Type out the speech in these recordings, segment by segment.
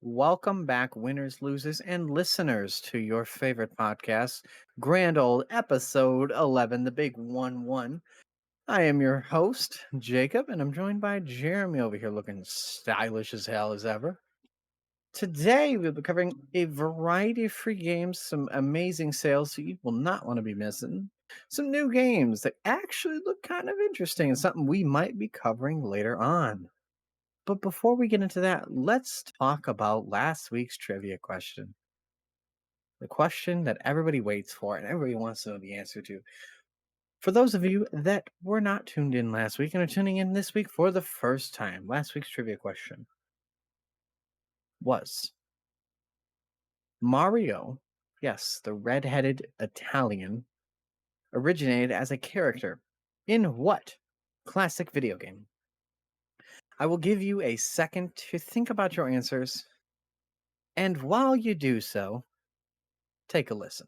Welcome back, winners, losers, and listeners, to your favorite podcast, Grand Old Episode 11, the Big 1 1. I am your host, Jacob, and I'm joined by Jeremy over here looking stylish as hell as ever. Today, we'll be covering a variety of free games, some amazing sales that you will not want to be missing, some new games that actually look kind of interesting, and something we might be covering later on. But before we get into that, let's talk about last week's trivia question. The question that everybody waits for and everybody wants to know the answer to. For those of you that were not tuned in last week and are tuning in this week for the first time, last week's trivia question was Mario, yes, the red-headed Italian, originated as a character in what classic video game? I will give you a second to think about your answers, and while you do so, take a listen.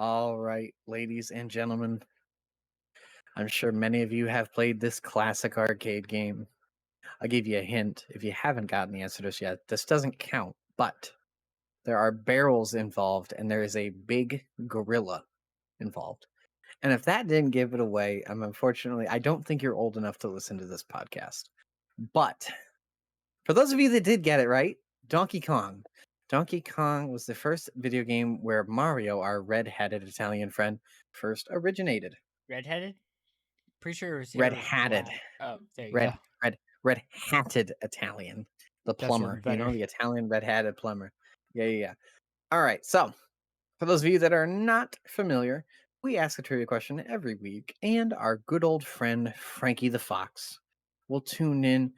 All right, ladies and gentlemen, I'm sure many of you have played this classic arcade game. I'll give you a hint. If you haven't gotten the answer to this yet, this doesn't count, but there are barrels involved and there is a big gorilla involved. And if that didn't give it away, I don't think you're old enough to listen to this podcast. But for those of you that did get it right, Donkey Kong. Donkey Kong was the first video game where Mario, our red-headed Italian friend, first originated. Redheaded? Pretty sure it was Red-hatted. black. Oh, there you Red, go. red-hatted Italian. The That's plumber, even better. the Italian red-hatted plumber. Yeah. All right, so for those of you that are not familiar, we ask a trivia question every week, and our good old friend Frankie the Fox will tune in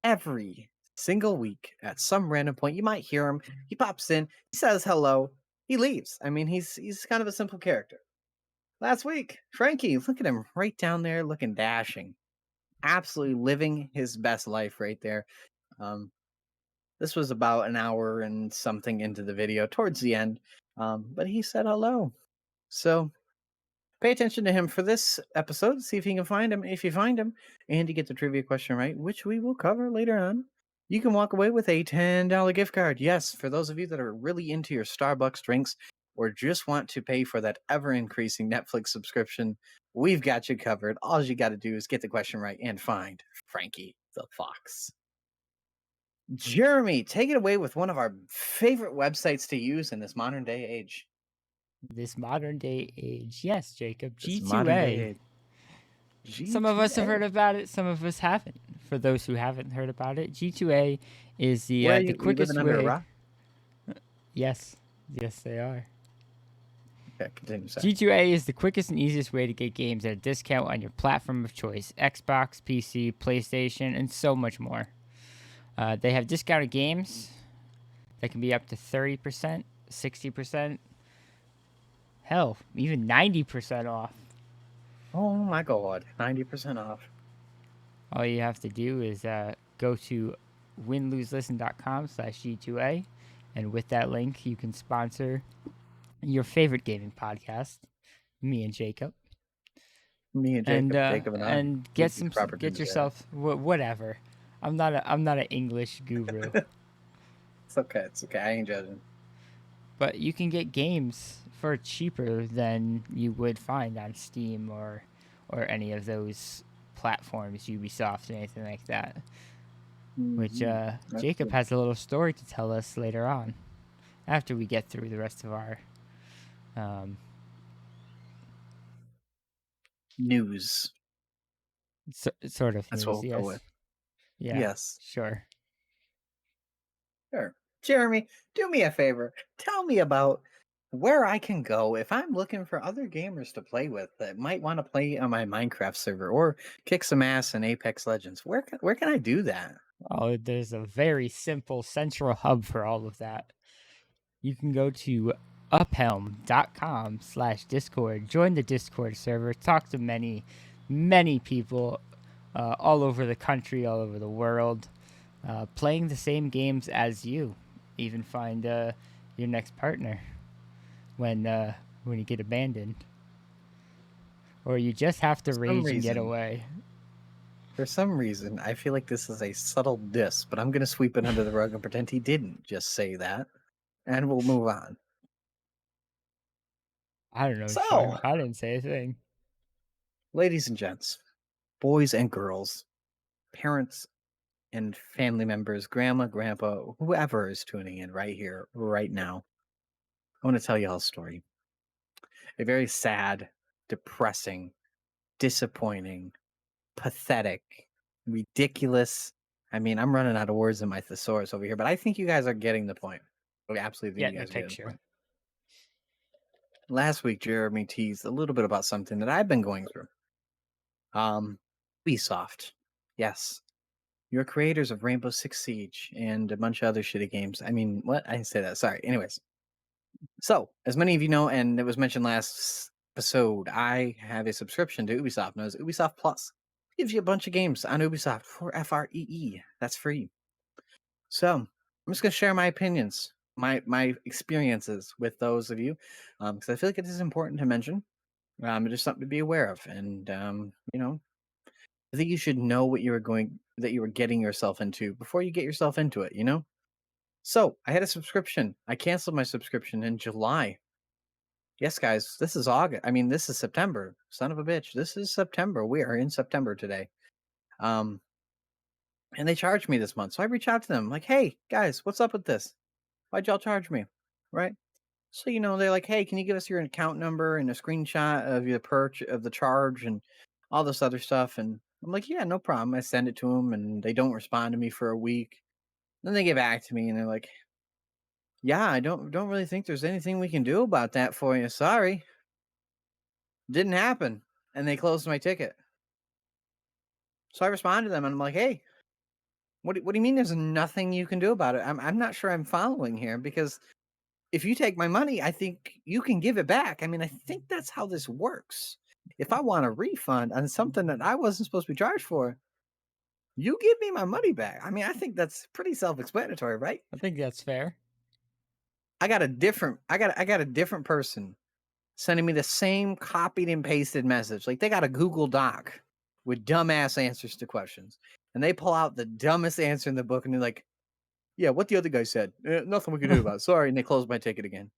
every single week at some random point. You might hear him. He pops in, he says hello, he leaves. I mean, he's kind of a simple character. Last week, Frankie, look at him right down there looking dashing. Absolutely living his best life right there. This was about an hour and something into the video, towards the end, but he said hello. So pay attention to him for this episode. See if you can find him. If you find him and you get the trivia question right, which we will cover later on, you can walk away with a $10 gift card. Yes, for those of you that are really into your Starbucks drinks or just want to pay for that ever-increasing Netflix subscription, we've got you covered. All you got to do is get the question right and find Frankie the Fox. Jeremy, take it away with one of our favorite websites to use in this modern day age. This modern day age. Yes, Jacob. This modern day G2A. age. Some of us have G2A. heard about it, some of us haven't. For those who haven't heard about it, G2A is the Where are the you quickest living under a way. rock? Yes, they are. Okay, continue. G2A is the quickest and easiest way to get games at a discount on your platform of choice: Xbox, PC, PlayStation, and so much more. They have discounted games that can be up to 30%, 60%, hell, even 90% off. Oh my god, 90% off. All you have to do is go to winloselisten.com/G2A, and with that link, you can sponsor your favorite gaming podcast, me and Jacob. Me and Jacob and I. And get yourself whatever. I'm not an English guru. It's okay. I ain't judging. But you can get games for cheaper than you would find on Steam or any of those platforms, Ubisoft and anything like that. Which Jacob has a little story to tell us later on, after we get through the rest of our news. Sort of. That's news, what we'll yes. go with. Yeah. Yes. Sure. Jeremy, do me a favor. Tell me about where I can go if I'm looking for other gamers to play with that might want to play on my Minecraft server or kick some ass in Apex Legends. Where can I do that? Oh, there's a very simple central hub for all of that. You can go to uphelm.com/discord. Join the Discord server. Talk to many people all over the country, all over the world, playing the same games as you. Even find your next partner when you get abandoned, or you just have to For some rage and get reason, away. I feel like this is a subtle diss, but I'm going to sweep it under the rug and pretend he didn't just say that, and we'll move on. I don't know, So, Sean. I didn't say a thing. ladies and gents, boys and girls, parents and family members, grandma, grandpa, whoever is tuning in right here, right now, I want to tell you all a story. A very sad, depressing, disappointing, pathetic, ridiculous. I mean, I'm running out of words in my thesaurus over here, but I think you guys are getting the point. I absolutely think Getting you the guys are getting the picture. point. Last week, Jeremy teased a little bit about something that I've been going through. Ubisoft. Yes. You're creators of Rainbow Six Siege and a bunch of other shitty games. I mean, what? I didn't say that. Sorry. Anyways. So, as many of you know, and it was mentioned last episode, I have a subscription to Ubisoft known as Ubisoft Plus. It gives you a bunch of games on Ubisoft for free. That's free. So, I'm just going to share my opinions, my experiences with those of you, because I feel like it is important to mention. It is something to be aware of, and I think you should know what you were getting yourself into before you get yourself into it. So I had a subscription. I canceled my subscription in July. Yes, guys, this is August. I mean, this is September. Son of a bitch. This is September. We are in September today. Um, and they charged me this month. So I reach out to them like, hey, guys, what's up with this? Why'd y'all charge me? Right. So, they're like, hey, can you give us your account number and a screenshot of your of the charge and all this other stuff? And I'm like, yeah, no problem. I send it to them and they don't respond to me for a week. Then they get back to me and they're like, yeah, I don't really think there's anything we can do about that for you. Sorry. Didn't happen. And they closed my ticket. So I responded to them and I'm like, hey, what do you mean there's nothing you can do about it? I'm not sure I'm following here because if you take my money, I think you can give it back. I mean, I think that's how this works. If I want a refund on something that I wasn't supposed to be charged for, you give me my money back. I mean, I think that's pretty self-explanatory, right? I think that's fair. I got a different person sending me the same copied and pasted message. Like they got a Google Doc with dumbass answers to questions. And they pull out the dumbest answer in the book and they're like, yeah, what the other guy said. Nothing we can do about it. Sorry. And they close my ticket again.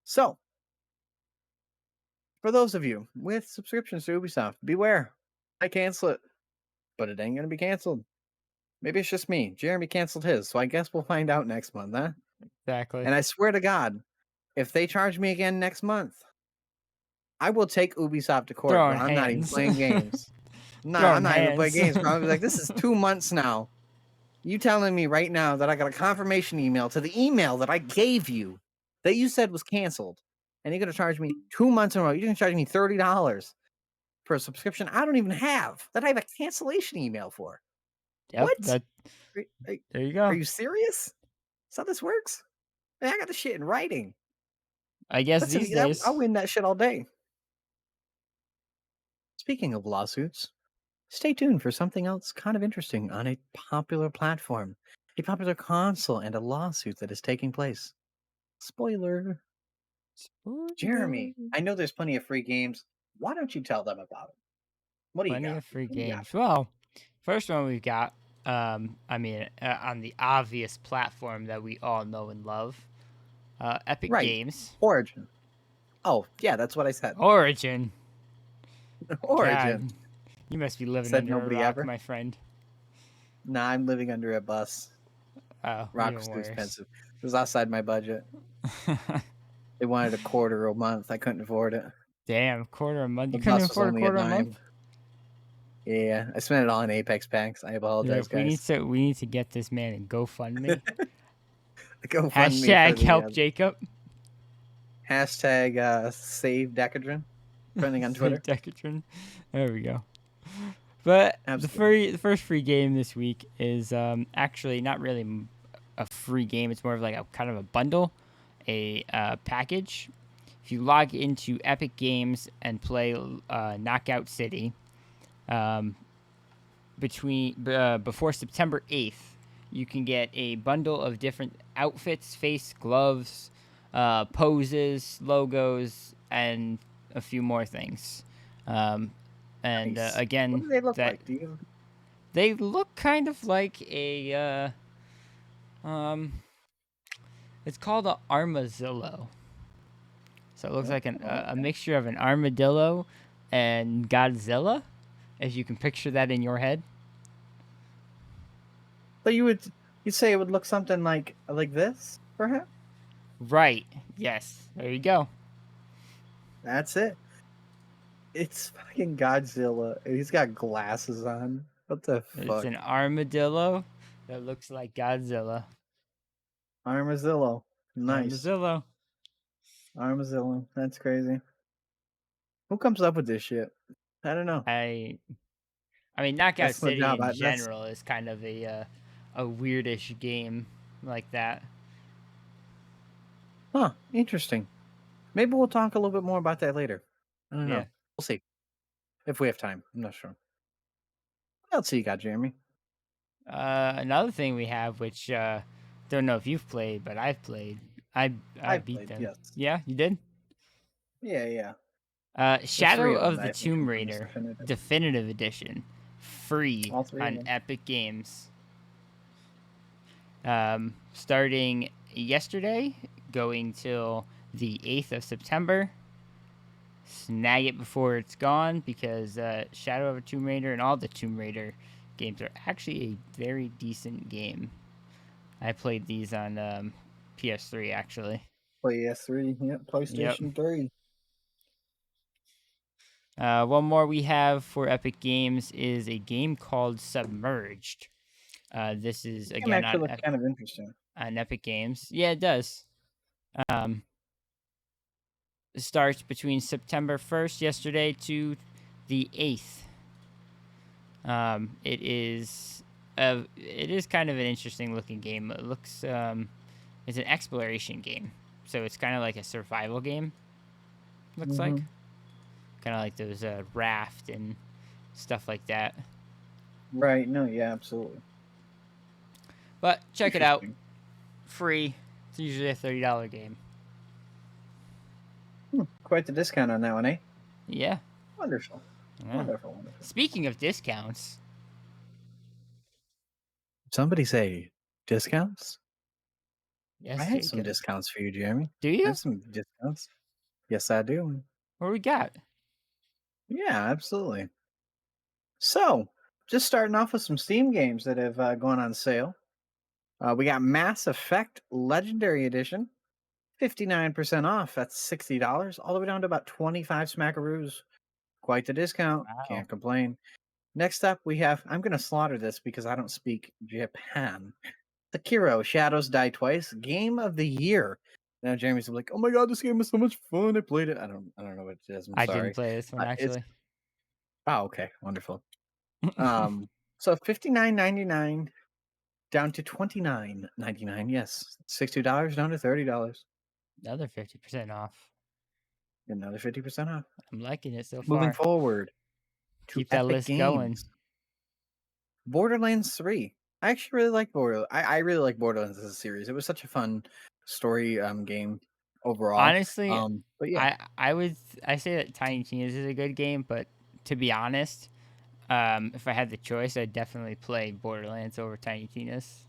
So, for those of you with subscriptions to Ubisoft, beware. I cancel it, but it ain't going to be canceled. Maybe it's just me. Jeremy canceled his, so I guess we'll find out next month, huh? Exactly. And I swear to God, if they charge me again next month, I will take Ubisoft to court, bro. Throwing I'm not even hands. playing games. No, I'm Throwing not even playing hands. games, bro. I'll be like, this is 2 months now. You telling me right now that I got a confirmation email to the email that I gave you that you said was canceled, and you're going to charge me 2 months in a row. You're going to charge me $30 for a subscription I don't even have, that I have a cancellation email for. Yep. What? There you Are go. you serious? That's how this works? Man, I got the shit in writing. I guess these days. I'll win that shit all day. Speaking of lawsuits, stay tuned for something else kind of interesting on a popular platform, a popular console, and a lawsuit that is taking place. Spoiler. Jeremy, I know there's plenty of free games. Why don't you tell them about it? What do you Plenty got? of free What do you got? games. Well, first one we've got, on the obvious platform that we all know and love, Epic Right. Games. Origin. Oh, yeah, that's what I said. Origin. Origin. God, you must be living Said under a nobody rock, ever. my friend. Nah, I'm living under a bus. Oh, Rock even was too worse. expensive. It was outside my budget. They wanted a quarter a month. I couldn't afford it. Damn, quarter a month. The You couldn't bus was afford a only a quarter a month? dime. Yeah, I spent it all in Apex packs. I apologize, We need guys. to get this man in GoFundMe. Go fund me for Hashtag the help Jacob. hashtag save Decadron. Trending on Twitter. Save Decatron. There we go. But Absolutely. the first free game this week is actually not really a free game. It's more of like a kind of a bundle, a package. If you log into Epic Games and play Knockout City um, before September 8th, you can get a bundle of different outfits, face, gloves, poses, logos, and a few more things. Um, and Nice. What again, do they look that like? Do you? they look kind of like a um, it's called a armazillo. So it looks Oh, like a okay. mixture of an armadillo and Godzilla, if you can picture that in your head. So you'd say it would look something like this, perhaps? Right. Yes. There you go. That's it. It's fucking Godzilla. He's got glasses on. What the It's fuck? an armadillo that looks like Godzilla. Armazillo. Nice. Armadillo. Armazillo. That's crazy. Who comes up with this shit? I don't know. I I mean, Knockout That's my City job. in That's general is kind of a weirdish game like that. huh. Interesting. Maybe we'll talk a little bit more about that later. I don't Yeah. know. We'll see if we have time. I'm not sure. What else you got, Jeremy? Another thing we have, which don't know if you've played, but I've played. I I've beat played. them. Yes. Yeah, you did. Yeah. Yeah. There's three Shadow of them of that the I think Tomb confirmed as Raider definitive. Definitive Edition, free All three of on them. Epic Games. Starting yesterday, going till the 8th of September. Snag it before it's gone because Shadow of a Tomb Raider and all the Tomb Raider games are actually a very decent game. I played these on PS3 actually. PS3. Yep. Yep. PlayStation 3. One more we have for Epic Games is a game called Submerged. This is This game again actually looks kind of interesting. on Epic Games. Yeah, it does. Um, it starts between September 1st, yesterday, to the 8th. It is kind of an interesting looking game. It looks it's an exploration game, so it's kind of like a survival game. Looks like Hmm. kind of like those raft and stuff like that. Right. No. Yeah. Absolutely. But check it out, Interesting. free. It's usually a $30 game. Quite the discount on that one, eh? Yeah. Wonderful. Yeah. Wonderful. Wonderful. Speaking of discounts, Somebody say discounts? I yes, have some Jacob. discounts for you, Jeremy. Do I you? have some discounts. Yes, I do. What we got? Yeah, absolutely. So, just starting off with some Steam games that have gone on sale. We got Mass Effect Legendary Edition, 59% off. That's $60, all the way down to about 25 smackaroos. Quite the discount. Wow. Can't complain. Next up, we have, I'm going to slaughter this because I don't speak Japan. Sekiro Shadows Die Twice, Game of the Year. Now Jeremy's like, "Oh my god, this game is so much fun! I played it. I don't know what it is. I'm I didn't sorry. play this one It's actually. oh okay, wonderful. Um, so $59.99 down to $29.99. Yes, $60 down to $30. Another 50% off. Another 50% off. I'm liking it so Moving far. forward to Keep that Epic list going. Games, Borderlands 3. I actually really like Borderlands. I really like Borderlands as a series. It was such a fun story game overall. Honestly, But yeah, I say that Tiny Tina's is a good game, but to be honest, if I had the choice, I'd definitely play Borderlands over Tiny Tina's.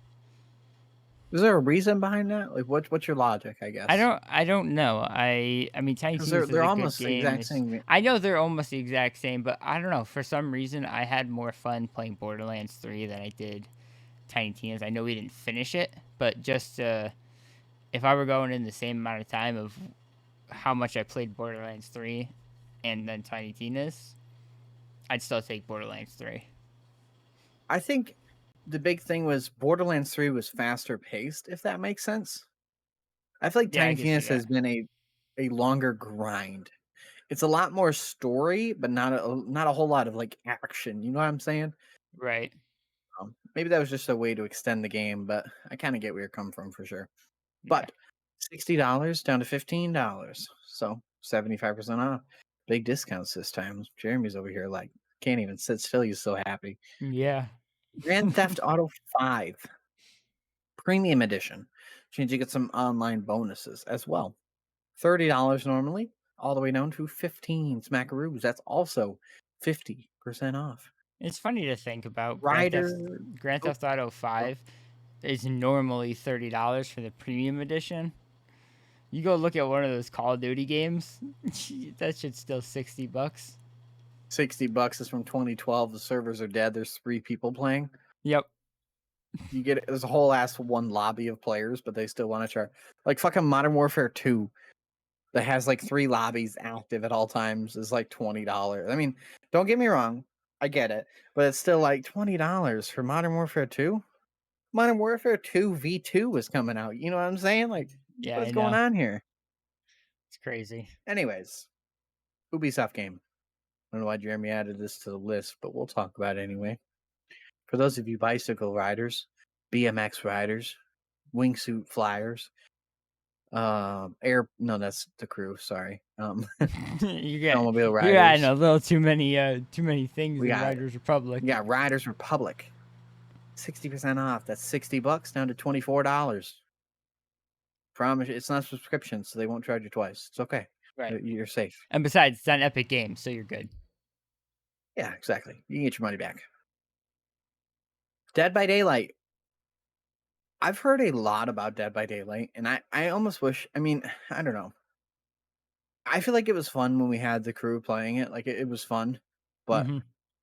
is there a reason behind that? Like, what's your logic? I guess I don't know. I mean, Tiny because Tina's is they're a good almost the game. exact same. I know they're almost the exact same, but I don't know. For some reason, I had more fun playing Borderlands 3 than I did Tiny Tina's. I know we didn't finish it, but just if I were going in the same amount of time of how much I played Borderlands 3 and then Tiny Tina's, I'd still take Borderlands 3. I think the big thing was Borderlands 3 was faster paced, if that makes sense. I feel like Yeah, I Tiny can see Tina's that. has been a longer grind. It's a lot more story, but not a whole lot of like action. You know what I'm saying? Right. Maybe that was just a way to extend the game, but I kind of get where you're coming from for sure. Yeah. But $60 down to $15. So 75% off. Big discounts this time. Jeremy's over here like can't even sit still. He's so happy. Yeah. Grand Theft Auto 5 Premium Edition. Which means you get some online bonuses as well. $30 normally, all the way down to 15 smackaroos. That's also 50% off. It's funny to think about Rider. Grand Oh, Theft Auto oh, 5 is normally $30 for the premium edition. You go look at one of those Call of Duty games, that shit's still $60. $60 is from 2012. The servers are dead. There's 3 people playing. Yep. You get there's a whole ass one lobby of players, but they still want to charge. Like fucking Modern Warfare 2 that has like 3 lobbies active at all times is like $20. I mean, don't get me wrong, I get it, but it's still like $20 for Modern Warfare 2. Modern Warfare 2 V2 is coming out. You know what I'm saying? Like, Yeah, what is I going know. on here? It's crazy. Anyways, Ubisoft game. I don't know why Jeremy added this to the list, but we'll talk about it anyway. For those of you bicycle riders, BMX riders, wingsuit flyers, air no, that's the crew, sorry. you got Snowmobile you're adding riders. a little too many things We in got Riders Republic. Riders Republic. 60% off. That's $60 down to $24. Promise you, it's not a subscription, so they won't charge you twice. It's okay. Right. You're safe. And besides, it's on Epic Games, so you're good. Yeah, exactly. You can get your money back. Dead by Daylight. I've heard a lot about Dead by Daylight, and I almost wish, I mean, I don't know. I feel like it was fun when we had the crew playing it. Like it was fun, but Hmm.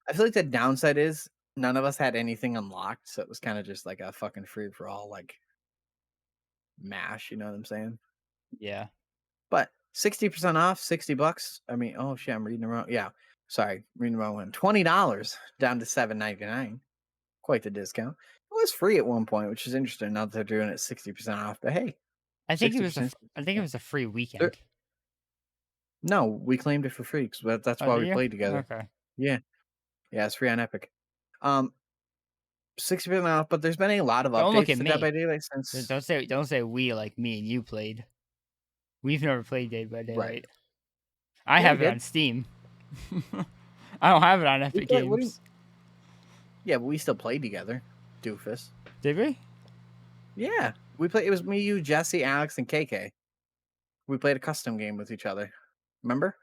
I feel like the downside is none of us had anything unlocked, so it was kind of just like a fucking free for all, like mash. You know what I'm saying? Yeah. But 60% off, $60. I mean, oh shit, I'm reading the wrong. Yeah, sorry, reading the wrong one. $20 down to $7.99. Quite the discount. It was free at one point, which is interesting. Now that they're doing it 60% off, but hey, I think it was a 60%. I think it was a free There- weekend. No, we claimed it for free because that's Oh, why did we you? played together. Okay. Yeah, yeah, it's free on Epic. Um, 60% off, but there's been a lot of Don't look updates at to Dead by me. Daylight since. Don't say we like me and you played. We've never played Dead by Right. Daylight. I Yeah, we have it did. on Steam. I don't have it on We Epic played. What do you? Games. Yeah, but we still played together. Doofus. Did we? Yeah, we played. It was me, you, Jesse, Alex, and KK. We played a custom game with each other. Remember?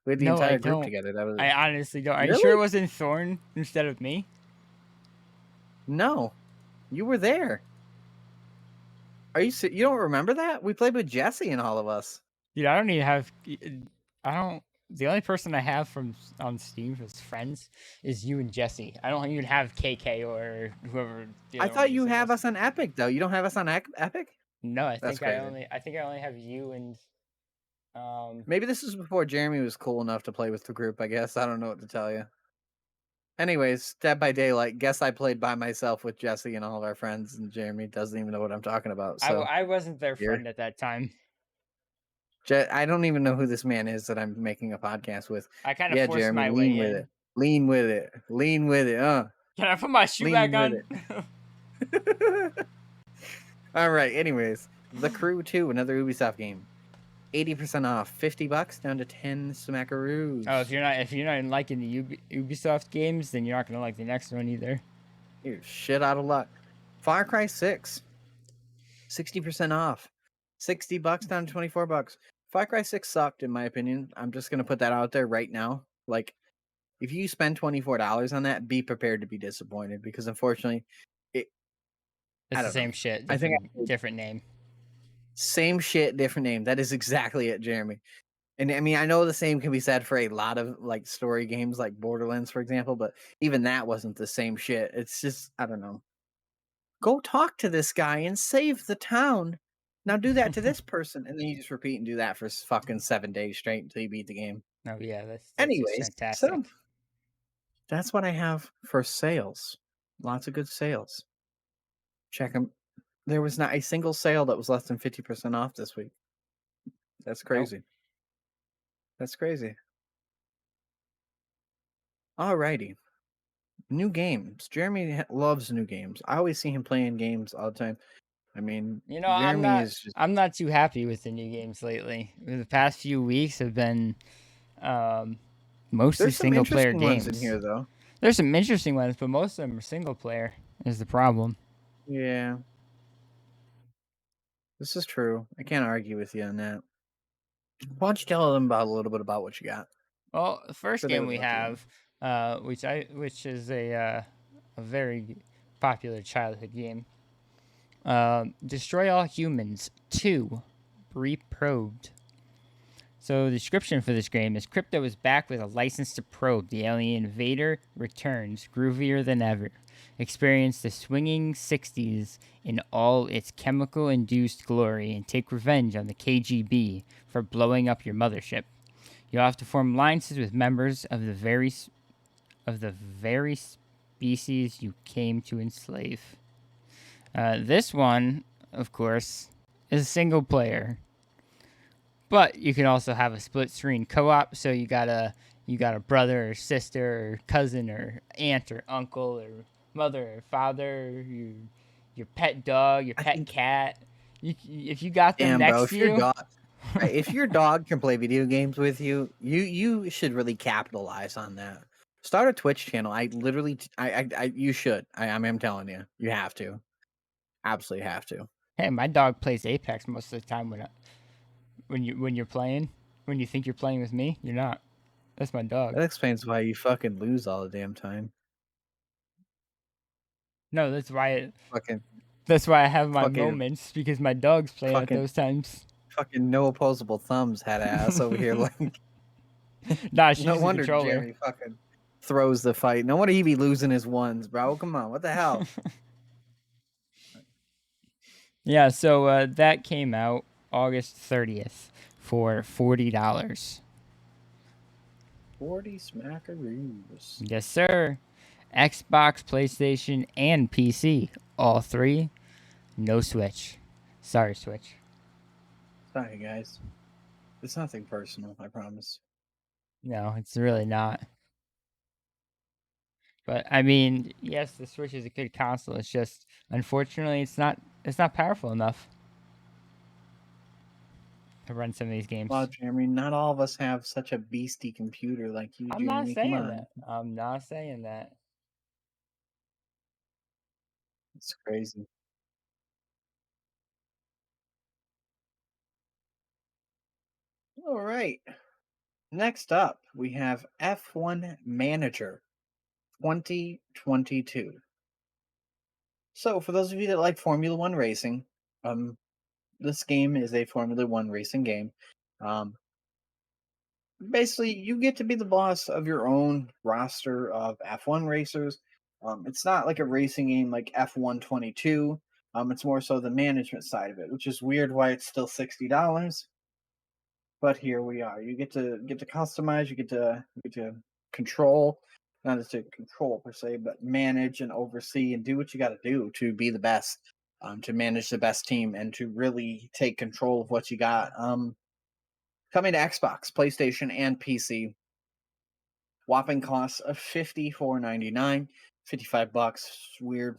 We had the No, I entire group don't. together. That was I honestly don't. Are you sure it really wasn't Thorn instead of me? no. You were there. Are you? You don't remember that? We played with Jesse and all of us. Dude, I don't even have. I don't. The only person I have from on Steam as friends is you and Jesse. I don't even have KK or whoever the I other one thought you you said have was. us on Epic though. You don't have us on Epic? No, That's crazy. I think I only have you and Maybe this is before Jeremy was cool enough to play with the group. I guess I don't know what to tell you. Anyways, Dead by Daylight. Guess I played by myself with Jesse and all of our friends, and Jeremy doesn't even know what I'm talking about. So I wasn't their here, friend at that time. I don't even know who this man is that I'm making a podcast with. I kind of Yeah, forced Jeremy, my lean way with in. it, lean with it, lean with it. Can I put my shoe back Lean with on? it. All right. Anyways, The Crew 2, another Ubisoft game. 80% off, $50 down to 10 smackaroos. Oh, if you're not liking the Ubisoft games, then you're not gonna like the next one either. You're shit out of luck. Far Cry 6, 60% off. $60 down to $24. Far Cry 6 sucked, in my opinion. I'm just gonna put that out there right now. Like, if you spend $24 on that, be prepared to be disappointed because unfortunately, it I It's the don't know. same shit, I think different name. same shit, different name. That is exactly it, Jeremy. And I mean, I know the same can be said for a lot of like story games like Borderlands, for example, but even that wasn't the same shit. It's just, I don't know. Go talk to this guy and save the town. Now do that to this person. And then you just repeat and do that for fucking 7 days straight until you beat the game. Oh yeah, that's just Anyways, so fantastic. that's what I have for sales. Lots of good sales. Check them. There was not a single sale that was less than 50% off this week. That's Nope. crazy. That's crazy. Alrighty. New games. Jeremy loves new games. I always see him playing games all the time. I mean, You know, Jeremy is just I'm not too happy with the new games lately. The past few weeks have been um, mostly there's some single player interesting ones in games. here though. There's some interesting ones, but most of them are single player. Is the problem? Yeah, this is true. I can't argue with you on that. Why don't you tell them about a little bit about what you got? Well, the first Sure, they game would we love to hear. have, which is a very popular childhood game, Destroy All Humans 2, Reprobed. So the description for this game is Crypto is back with a license to probe. The alien invader returns, groovier than ever. Experience the swinging 60s in all its chemical-induced glory and take revenge on the KGB for blowing up your mothership. You'll have to form alliances with members of the very species you came to enslave. This one, of course, is single player. But you can also have a split screen co-op, so you got a brother or sister or cousin or aunt or uncle or mother or father, your pet dog, your I pet think, cat. If you got them damn, bro, next to you, if your dog can play video games with you, you should really capitalize on that. Start a Twitch channel. I literally, you should. I'm telling you, you have to. Absolutely have to. hey, my dog plays Apex most of the time when you're playing. When you think you're playing with me, you're not. That's my dog. That explains why you fucking lose all the damn time. No, Fucking, that's why I have my fucking, moments because my dog's playing at fucking, those times. fucking no opposable thumbs had ass over here. Like, Nah, she no uses a wonder controller. Jeremy fucking throws the fight. No wonder he be losing his ones, bro. Come on, what the hell? Yeah, so that came out August 30th for $40. 40 smackaroos. Yes, sir. Xbox, PlayStation, and PC. All three. No Switch. Sorry, Switch. Sorry, guys. It's nothing personal, I promise. No, it's really not. But I mean, yes, the Switch is a good console. It's just unfortunately it's not powerful enough to run some of these Wow, games. Jeremy, not all of us have such a beastie computer like you, I'm not Jeremy. Come saying on. that. I'm not saying that. It's crazy. All right. Next up, we have F1 Manager 2022. So, for those of you that like Formula One racing, this game is a Formula One racing game. Um, Basically, you get to be the boss of your own roster of F1 racers. It's not like a racing game like F122. It's more so the management side of it, which is weird why it's still $60. But here we are. You get to customize. You get to control, not just to control per se, but manage and oversee and do what you got to do to be the best, to manage the best team and to really take control of what you got. Coming to Xbox, PlayStation, and PC. Whopping costs of $54.99, $55. Weird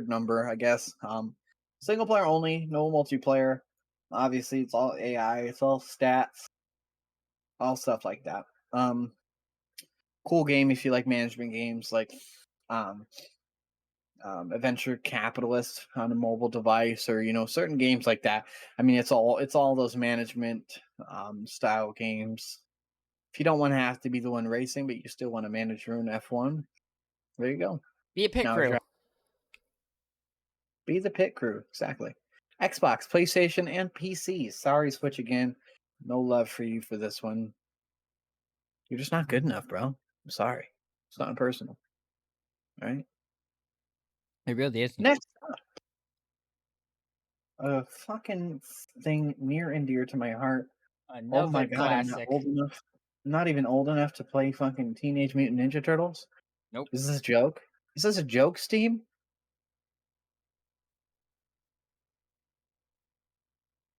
number, I guess. Single player only, no multiplayer. Obviously, it's all AI, it's all stats, all stuff like that. Um, cool game if you like management games like um, Adventure Capitalist on a mobile device, or certain games like that. I mean, it's all those management style games. If you don't want to have to be the one racing, but you still want to manage your own F1, there you go. Be a pit Now, crew. be the pit crew. Exactly. Xbox, PlayStation, and PC. Sorry, Switch again. No love for you for this one. You're just not good enough, bro. I'm sorry. It's not personal. All right. It really isn't. Next, a fucking thing near and dear to my heart. Oh my Another god, I'm not classic. old enough. I'm not even old enough to play fucking Teenage Mutant Ninja Turtles. Nope. Is this a joke? Is this a joke, Steam?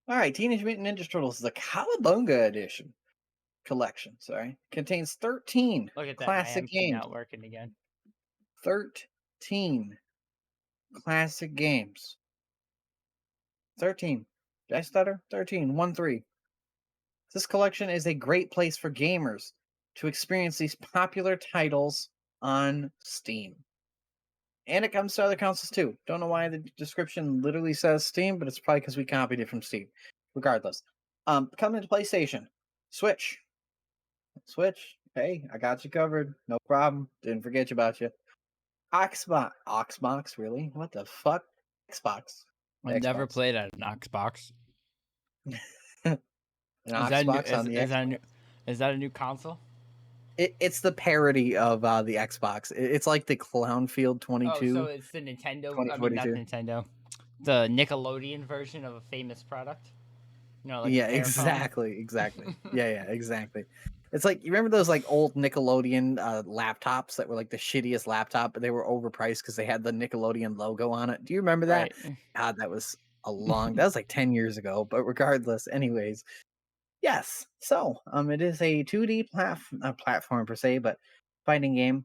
All right, Teenage Mutant Ninja Turtles, the Cowabunga edition collection. Sorry, contains 13 Look at that, my classic M key games. not working again. 13 classic games. 13. Did I stutter? 13. 1 3. This collection is a great place for gamers to experience these popular titles on Steam. And it comes to other consoles too. Don't know why the description literally says Steam, but it's probably because we copied it from Steam. Regardless. Coming to PlayStation. Switch. Switch. Hey, I got you covered. No problem. Didn't forget about you. Xbox. Xbox, really? What the fuck? Xbox. I've never Xbox. played an Xbox. An Is that a new? Xbox on the Is that a new? Xbox. Is that a new console? It's the parody of the Xbox. It's like the Clownfield Oh, so 22, it's the Nintendo. I mean, not 2042. Nintendo. The Nickelodeon version of a famous product. You know, like the Yeah, bear phone. exactly. Yeah, exactly. It's like you remember those like old Nickelodeon laptops that were like the shittiest laptop, but they were overpriced because they had the Nickelodeon logo on it. Do you remember that? Right. God, that was like 10 years ago. But regardless, anyways, yes. So it is a 2D platform per se, but fighting game.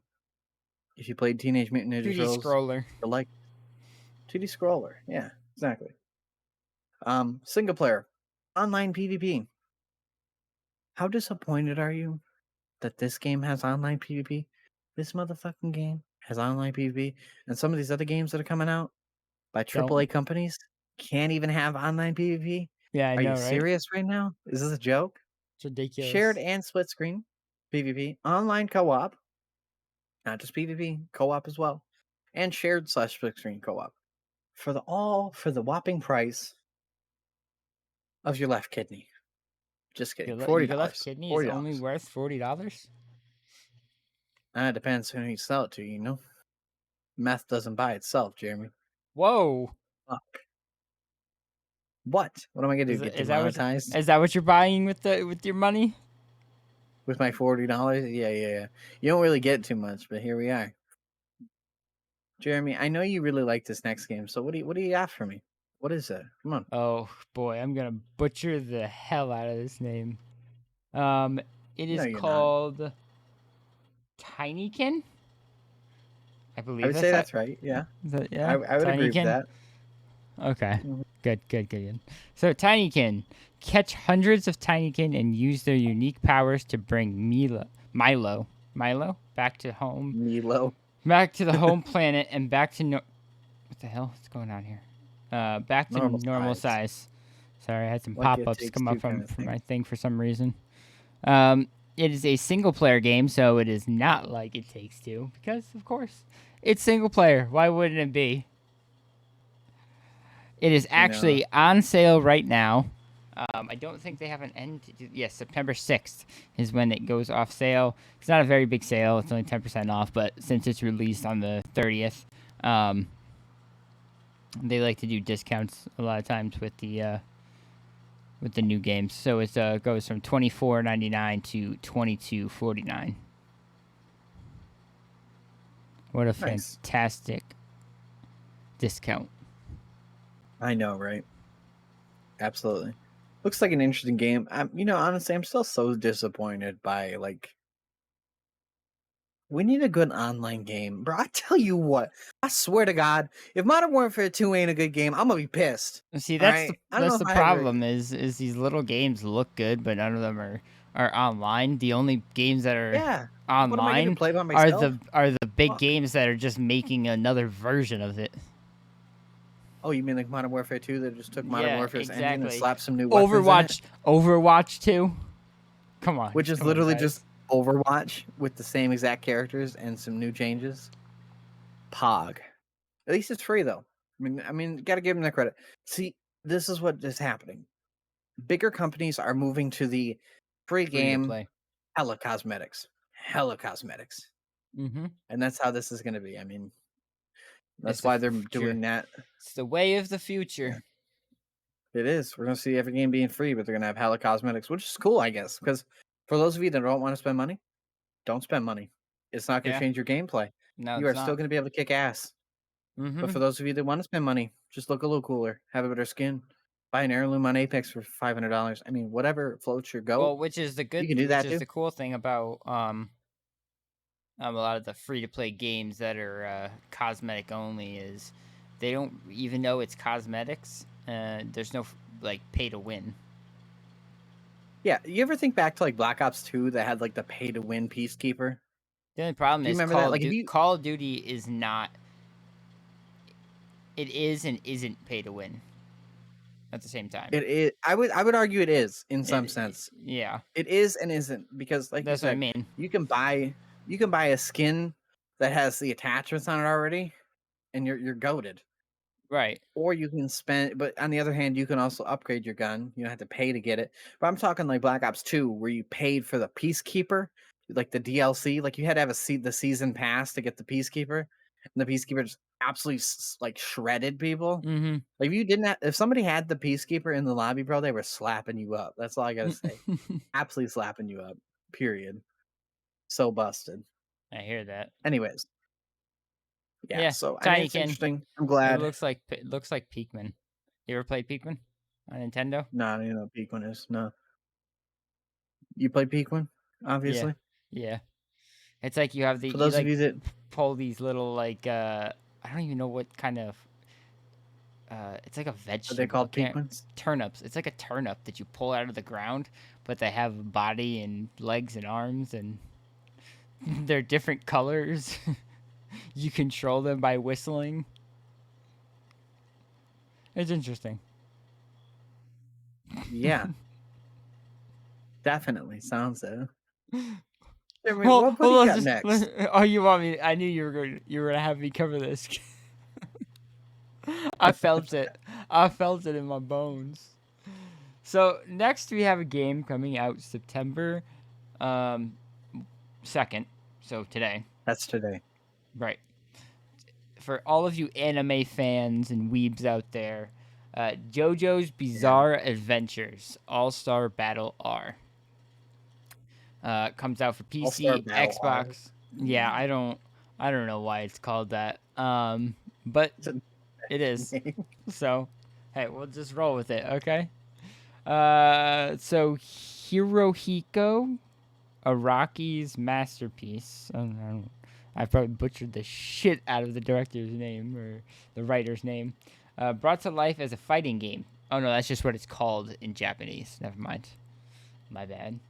If you played Teenage Mutant Ninja 2D Turtles, scroller. you like 2D scroller. Yeah, exactly. Single player, online PvP. How disappointed are you that this game has online PvP? This motherfucking game has online PvP, and some of these other games that are coming out by Don't. AAA companies can't even have online PvP. Yeah, I Are you know, right? serious right now? Is this a joke? It's Shared ridiculous. and split screen PvP, online co-op, not just PvP, co-op as well, and shared/split screen co-op for the whopping price of your left kidney. Just kidding. Forty Your left dollars. kidney is only $40. worth $40. It depends who you sell it to. Meth doesn't buy itself, Jeremy. Whoa. Fuck. What? What am I gonna do? Get Is that what demonetized is that what you're buying with your money? with my $40? Yeah. You don't really get too much, but here we are. Jeremy, I know you really like this next game, so what do you got for me? What is it? Come on. Oh boy, I'm gonna butcher the hell out of this name. Um, it No, is you're not. called Tinykin. I I believe would say that's that. that's right. Yeah. Yeah, I would agree with Tinykin. that. Okay, Mhm. good. So Tinykin, catch hundreds of Tinykin and use their unique powers to bring Milo back to home, Milo. back to the home planet, and back to what the hell is going on here? Back to Normal normal size. size. Sorry, I had some Like it pop-ups takes come up two kind of from thing. my thing for some reason. It is a single-player game, so it is not like It Takes Two because, of course, it's single player. Why wouldn't it be? It is You know, actually on sale right now. I don't think they have an end. Yes, September 6th is when it goes off sale. It's not a very big sale. It's only 10% off, but since it's released on the 30th, they like to do discounts a lot of times with the new games. So it goes from $24.99 to $22.49. What a nice. fantastic discount. I know, right? Absolutely. Looks like an interesting game. Honestly, I'm still so disappointed by like we need a good online game. Bro, I tell you what, I swear to God, if Modern Warfare 2 ain't a good game, I'm gonna be pissed. See, All right. I don't know that's if the I ever problem is these little games look good, but none of them are online. The only games that are Yeah. What am I gonna do? online Play by myself? are the big Fuck. games that are just making another version of it. Oh, you mean like Modern Warfare 2 that just took Modern Yeah, Warfare's engine and exactly. slapped some new weapons in it? Overwatch 2. Which is Come on, literally just guys. Overwatch with the same exact characters and some new changes. Pog. At least it's free though. Gotta give them that credit. See, this is what is happening. Bigger companies are moving to the free Free to game play. hella cosmetics. Hella cosmetics. Mm-hmm. And that's how this is gonna be. It's That's the why they're future. doing that. It's the way of the Yeah. future. It is. We're gonna see every game being free, but they're gonna have hella cosmetics, which is cool, I guess. Because for those of you that don't want to spend money, don't spend money. It's not gonna Yeah. change your gameplay. No, You it's are still not. gonna be able to kick ass. But Mm-hmm. for those of you that want to spend money, just look a little cooler, have a better skin, buy an heirloom on Apex for $500. Whatever floats your goat, Well, you can do which that is too. the cool thing about a lot of the free to play games that are cosmetic only is they don't even know it's cosmetics. There's no like pay to win. Yeah, you ever think back to like Black Ops 2 that had like the pay to win peacekeeper? The only problem Do you is remember that? Like if you Call of Duty is not. It is and isn't pay to win at the same time. I would argue it is in some sense. Yeah, It is and isn't because like you that's what I said, mean. you can buy a skin that has the attachments on it already and you're goated. Right. Or you can spend, but on the other hand, you can also upgrade your gun. You don't have to pay to get it. But I'm talking like Black Ops 2, where you paid for the Peacekeeper, like the DLC. Like you had to have the season pass to get the Peacekeeper, and the Peacekeeper just absolutely like shredded people. Mm-hmm. Like if somebody had the Peacekeeper in the lobby, bro, they were slapping you up. That's all I gotta say. Absolutely slapping you up. Period. So busted. I hear that. Anyways, yeah. Yeah, So I mean, it's Tinykin. interesting. I'm It glad. looks like Pikmin. You ever play Pikmin on Nintendo? No, you know, Peak is no. You play Peak Yeah, obviously. yeah. It's like you have For you those of like you that pull these little like I don't even know what kind of it's like a are they vegetable. I called can't Pequins? turnips. It's like a turnip that you pull out of the ground, but they have a body and legs and arms and they're different colors. You control them by whistling. It's interesting. Yeah, definitely sounds it. I mean, Well, what do you hold on, got next? oh, you want me? I knew you were gonna have me cover this. I felt it. I felt it in my bones. So next we have a game coming out September um 2nd. So today, That's today. right? For all of you anime fans and weebs out there, JoJo's Yeah, Bizarre Adventures AllStar Battle R comes out for All Star PC, Battle R. Xbox. Yeah, I don't know why it's called that. But It's a it is. name. So, hey, we'll just roll with it, okay? So Hirohiko Araki's masterpiece. I probably butchered the shit out of the director's name or the writer's name. Brought to life as a fighting game. Oh no, that's just what it's called in Japanese. Never mind. My bad.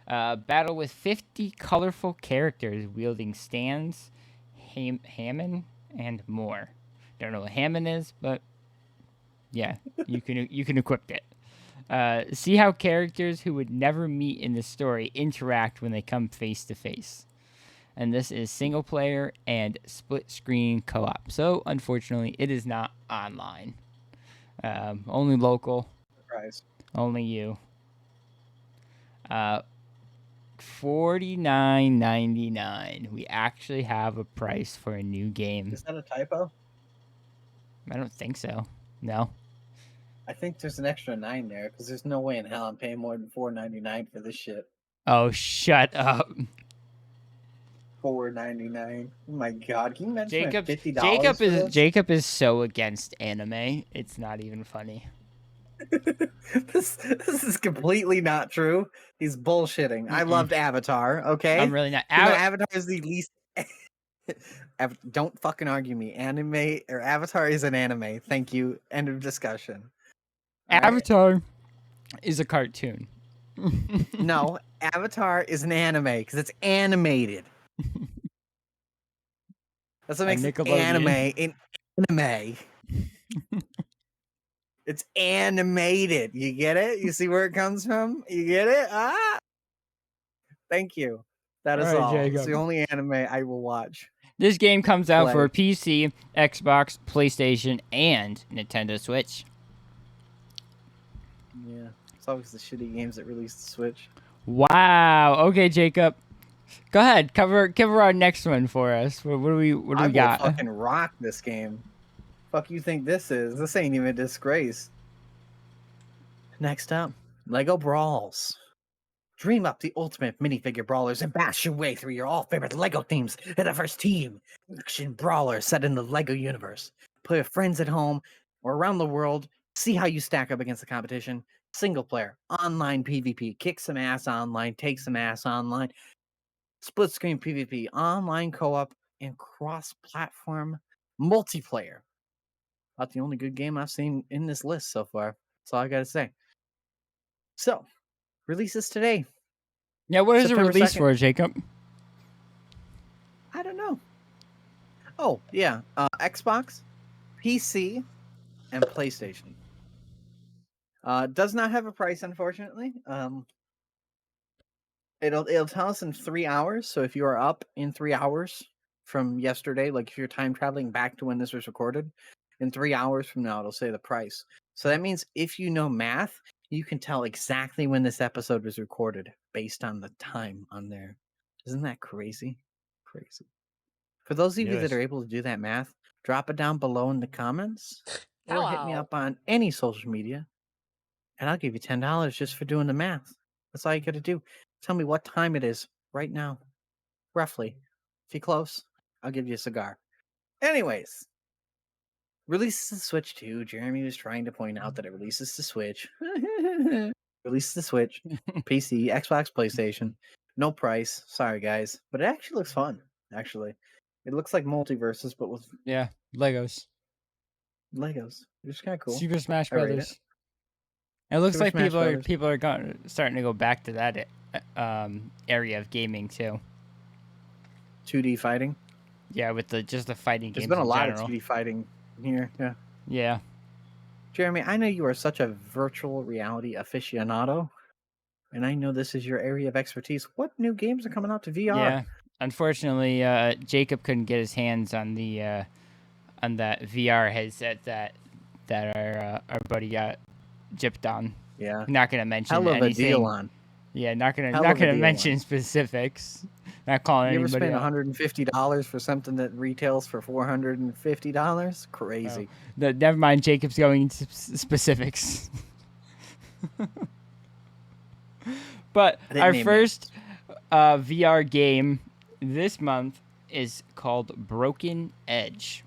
Battle with 50 colorful characters wielding stands, Hammond, and more. Don't know what Hammond is, but yeah, you can equip it. See how characters who would never meet in the story interact when they come face to face. And this is single player and split screen co op. So, unfortunately, it is not online. Only local, Surprise. only you. Uh, $49.99. We actually have a price for a new game. Is that a typo? I don't think so. No. I think there's an extra 9 there because there's no way in hell I'm paying more than $4.99 for this shit. Oh, shut up. $4.99. Oh my god, can you imagine spending $50 for this? Jacob is so against anime. It's not even funny. This is completely not true. He's bullshitting. I Mm-mm. loved Avatar. Okay, I'm really not. Avatar is the least. Don't fucking argue me. Anime or Avatar is an anime. Thank you. End of discussion. All right. Avatar is a cartoon. No, Avatar is an anime because it's animated. That's what makes it anime Nickelodeon. in anime. It's animated. You get it? You see where it comes from? You get it? Ah! Thank you. That All is right, all. It's the Jacob. only anime I will watch. This game comes out for Play. PC, Xbox, PlayStation, and Nintendo Switch. Yeah. It's always the shitty games that release the Switch. Wow. Okay, Jacob. Go ahead. Cover our next one for us. What do we I will got? fucking rock this game. Fuck you think this is? This ain't even a disgrace. Next up, Lego Brawls. Dream up the ultimate minifigure brawlers and bash your way through your all favorite Lego themes in the first team. Action brawler set in the Lego universe. Play with friends at home or around the world. See how you stack up against the competition. Single player, online PvP. Kick some ass online, take some ass online. Split screen PvP, online co op, and cross platform multiplayer. About the only good game I've seen in this list so far. That's all I gotta say. So, releases today, Yeah, what is it September released 2nd. for, Jacob? I don't know. Oh, yeah. Xbox, PC, and PlayStation. Does not have a price, unfortunately. It'll tell us in 3 hours. So if you are up in 3 hours from yesterday, like if you're time traveling back to when this was recorded, in 3 hours from now, it'll say the price. So that means if you know math, you can tell exactly when this episode was recorded based on the time on there. Isn't that crazy? Crazy. For those of you that Yes. are able to do that math, drop it down below in the comments or hit me Hello. up on any social media and I'll give you $10 just for doing the math. That's all you got to do. Tell me what time it is right now, roughly. If you're close, I'll give you a cigar. Anyways, releases the Switch 2. Jeremy was trying to point out that it releases the Switch. Releases the Switch, PC, Xbox, PlayStation. No price. Sorry, guys. But it actually looks fun, actually. It looks like multiverses, but with Yeah, Legos. Legos. It's kind of cool. Super Smash I rate it. Brothers. It looks Super like Smash Brothers. people are starting to go back to that area of gaming too. 2D fighting. Yeah, with just the fighting There's games been a in lot of general. 2D fighting here. Yeah. Yeah. Jeremy, I know you are such a virtual reality aficionado, and I know this is your area of expertise. What new games are coming out to VR? Yeah. Unfortunately, Jacob couldn't get his hands on that VR headset that our buddy got gypped on. Yeah. Not gonna mention Hell of a deal anything. on. Yeah, Hell not of a gonna deal on. mention specifics. Not calling You ever anybody spend out. $150 for something that retails for $450? Oh, Crazy. never mind. Jacob's going into specifics. But I didn't our name first VR game this month is called Broken Edge.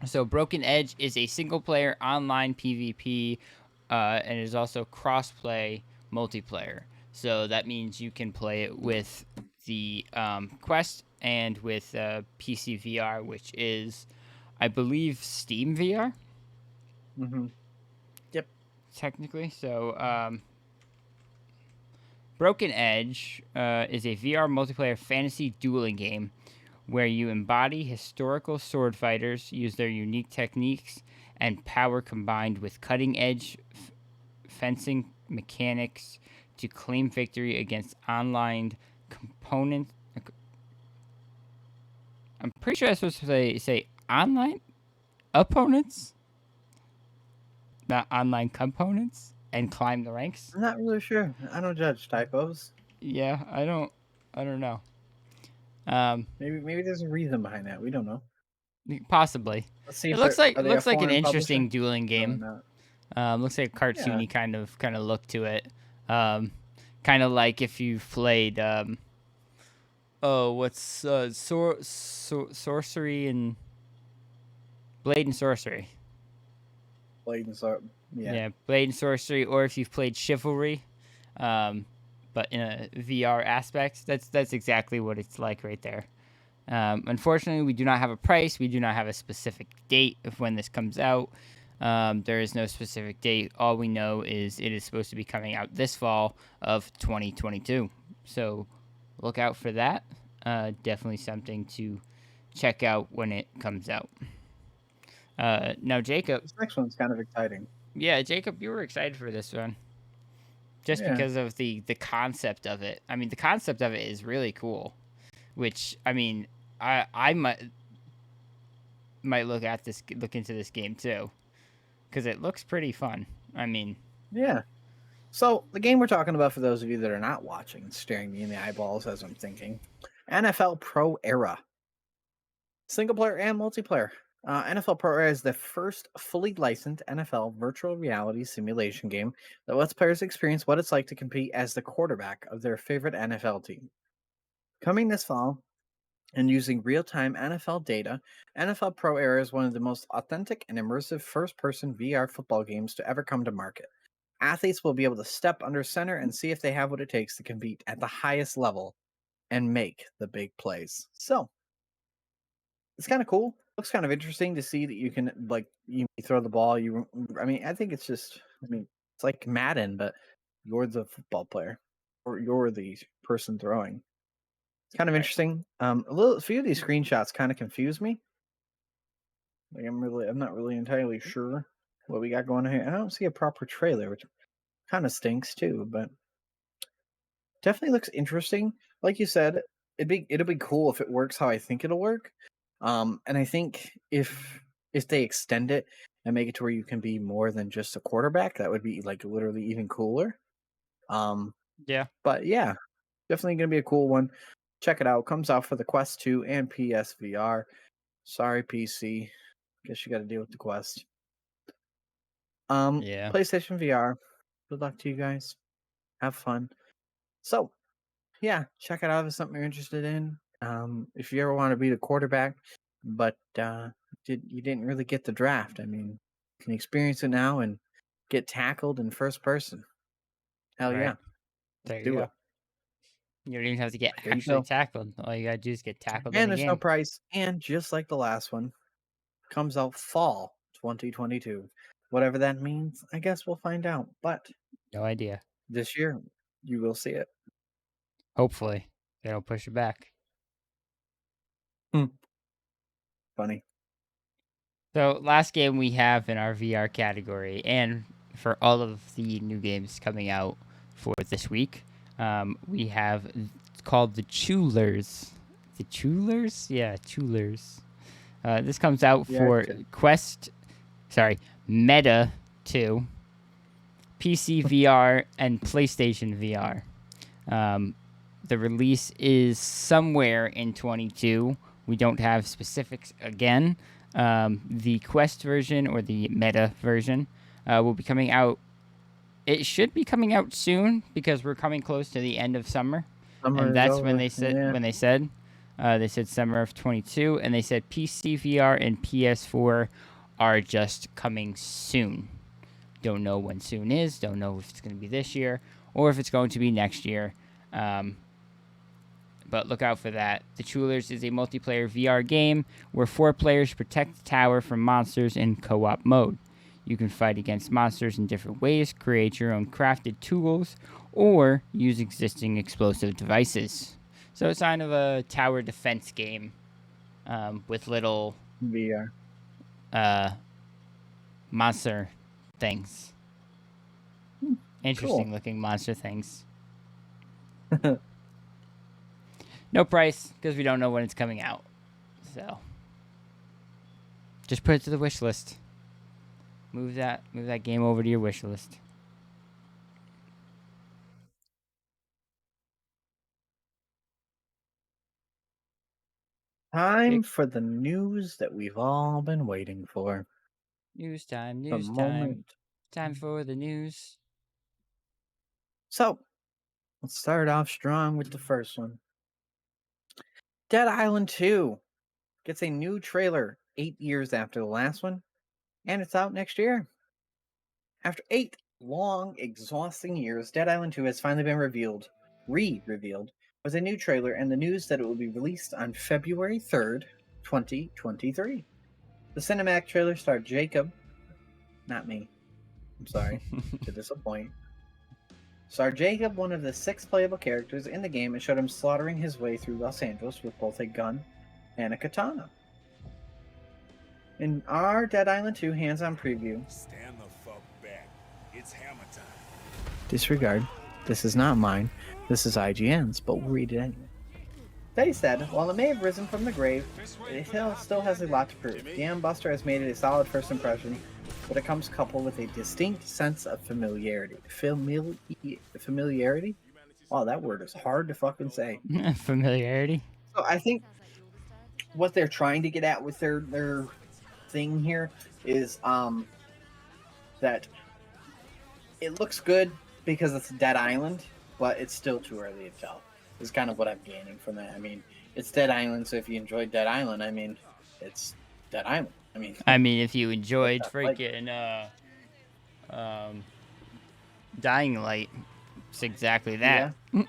So Broken Edge is a single-player online PvP, and is also cross-play multiplayer. So that means you can play it with the Quest and with PC VR, which is, I believe, Steam VR. Mm-hmm. Yep. Technically. So Broken Edge is a VR multiplayer fantasy dueling game where you embody historical sword fighters, use their unique techniques and power combined with cutting-edge fencing mechanics to claim victory against online components. I'm pretty sure I'm supposed to say online opponents, not online components, and climb the ranks. I'm not really sure. I don't judge typos. Yeah, I don't know. Maybe there's a reason behind that. We don't know. Possibly. Let's see It if looks they're like are they a an foreign publisher? interesting dueling No, they're game. not. Looks like a Yeah. cartoony kind of look to it. Kind of like if you've played what's sorcery and blade and sorcery. Blade and sword. Yeah. Yeah, blade and sorcery, or if you've played chivalry, but in a VR aspect, that's exactly what it's like right there. Unfortunately, we do not have a price. We do not have a specific date of when this comes out. There is no specific date. All we know is it is supposed to be coming out this fall of 2022. So look out for that. Definitely something to check out when it comes out. Now, Jacob. This next one's kind of exciting. Yeah, Jacob, you were excited for this one. Just Yeah. because of the concept of it. I mean, the concept of it is really cool. Which, I mean, I might look into this game too, because it looks pretty fun. I mean, Yeah. So the game we're talking about, for those of you that are not watching, staring me in the eyeballs as I'm thinking, NFL Pro Era, single player and multiplayer. NFL Pro Era is the first fully licensed NFL virtual reality simulation game that lets players experience what it's like to compete as the quarterback of their favorite NFL team. Coming this fall, and using real time NFL data, NFL Pro Era is one of the most authentic and immersive first person VR football games to ever come to market. Athletes will be able to step under center and see if they have what it takes to compete at the highest level and make the big plays. So, it's kind of cool. looks kind of interesting to see that you can like you throw the ball. I mean, I think it's just. I mean, it's like Madden, but you're the football player, or you're the person throwing. It's kind of Right. interesting. A few of these screenshots kind of confuse me. Like I'm not really entirely sure what we got going on here. I don't see a proper trailer, which kind of stinks too. But definitely looks interesting. Like you said, it'll be cool if it works how I think it'll work. And I think if they extend it and make it to where you can be more than just a quarterback, that would be like literally even cooler. Um, Yeah. but yeah, definitely gonna be a cool one. Check it out. Comes out for the Quest 2 and PSVR. Sorry, PC. Guess you got to deal with the Quest. Yeah. PlayStation VR. Good luck to you guys. Have fun. So yeah, check it out if it's something you're interested in. If you ever want to be the quarterback, but you didn't really get the draft. I mean, you can experience it now and get tackled in first person. Hell Right. yeah, There let's you do go. it. You don't even have to get There you actually go. tackled. All you gotta do is get tackled in And a there's no game. price. And just like the last one, comes out fall 2022. Whatever that means, I guess we'll find out. But No idea. this year, you will see it. Hopefully, they don't push it back. Hmm, funny. So, last game we have in our VR category, and for all of the new games coming out for this week, we have it's called the Chulers. The Chulers? Yeah, Chulers. This comes out Yeah, for Meta 2, PC VR, and PlayStation VR. Um, the release is somewhere in 22. We don't have specifics again. The Quest version or the Meta version will be coming out. It should be coming out soon because we're coming close to the end of summer, summer and is that's when over. Yeah. they said summer of 22, and they said PC VR and PS4 are just coming soon. Don't know when soon is. Don't know if it's going to be this year or if it's going to be next year. Um, but look out for that. The Chulers is a multiplayer VR game where 4 players protect the tower from monsters in co-op mode. You can fight against monsters in different ways, create your own crafted tools, or use existing explosive devices. So it's kind of a tower defense game with little VR. uh, monster things. Cool. Interesting looking monster things. No price because we don't know when it's coming out. So just put it to the wish list. Move that game over to your wish list. Time Big for the news that we've all been waiting for. news time, The news time. moment. Time for the news. So, let's start off strong with the first one. Dead Island 2 gets a new trailer 8 years after the last one, and it's out next year. After 8 long, exhausting years, Dead Island 2 has finally been re-revealed, with a new trailer and the news that it will be released on February 3rd, 2023. The cinematic trailer starred Jacob, not me, I'm sorry to disappoint. Starred Jacob, one of the 6 playable characters in the game, and showed him slaughtering his way through Los Angeles with both a gun and a katana. In our Dead Island 2 hands-on preview, Stand the fuck back. It's hammer time. disregard, this is not mine, this is IGN's, but we'll read it anyway. They said, while it may have risen from the grave, it still has a lot to prove. The Buster has made it a solid first impression, but it comes coupled with a distinct sense of familiarity. Familiarity? Wow, that word is hard to fucking say. Familiarity. So I think what they're trying to get at with their thing here is that it looks good because it's Dead Island, but it's still too early to tell. Is kind of what I'm gaining from that. I mean, it's Dead Island, so if you enjoyed Dead Island, I mean, it's Dead Island. I mean, if you what's enjoyed that like? freaking Dying Light, it's exactly that. Yeah,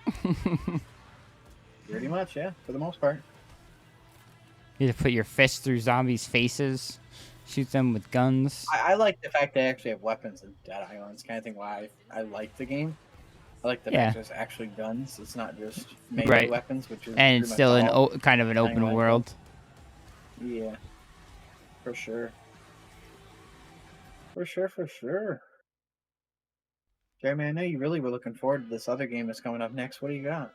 pretty much, yeah, for the most part. You have to put your fist through zombies' faces, shoot them with guns. I like the fact they actually have weapons in Dead Island. It's kind of thing why I like the game. I like the fact Yeah, there's actually guns. It's not just melee right. weapons, which is And it's pretty much still all kind of an Dying open Light does. world. Yeah, for sure. For sure, for sure. Jeremy, I know you really were looking forward to this other game that's coming up next. What do you got?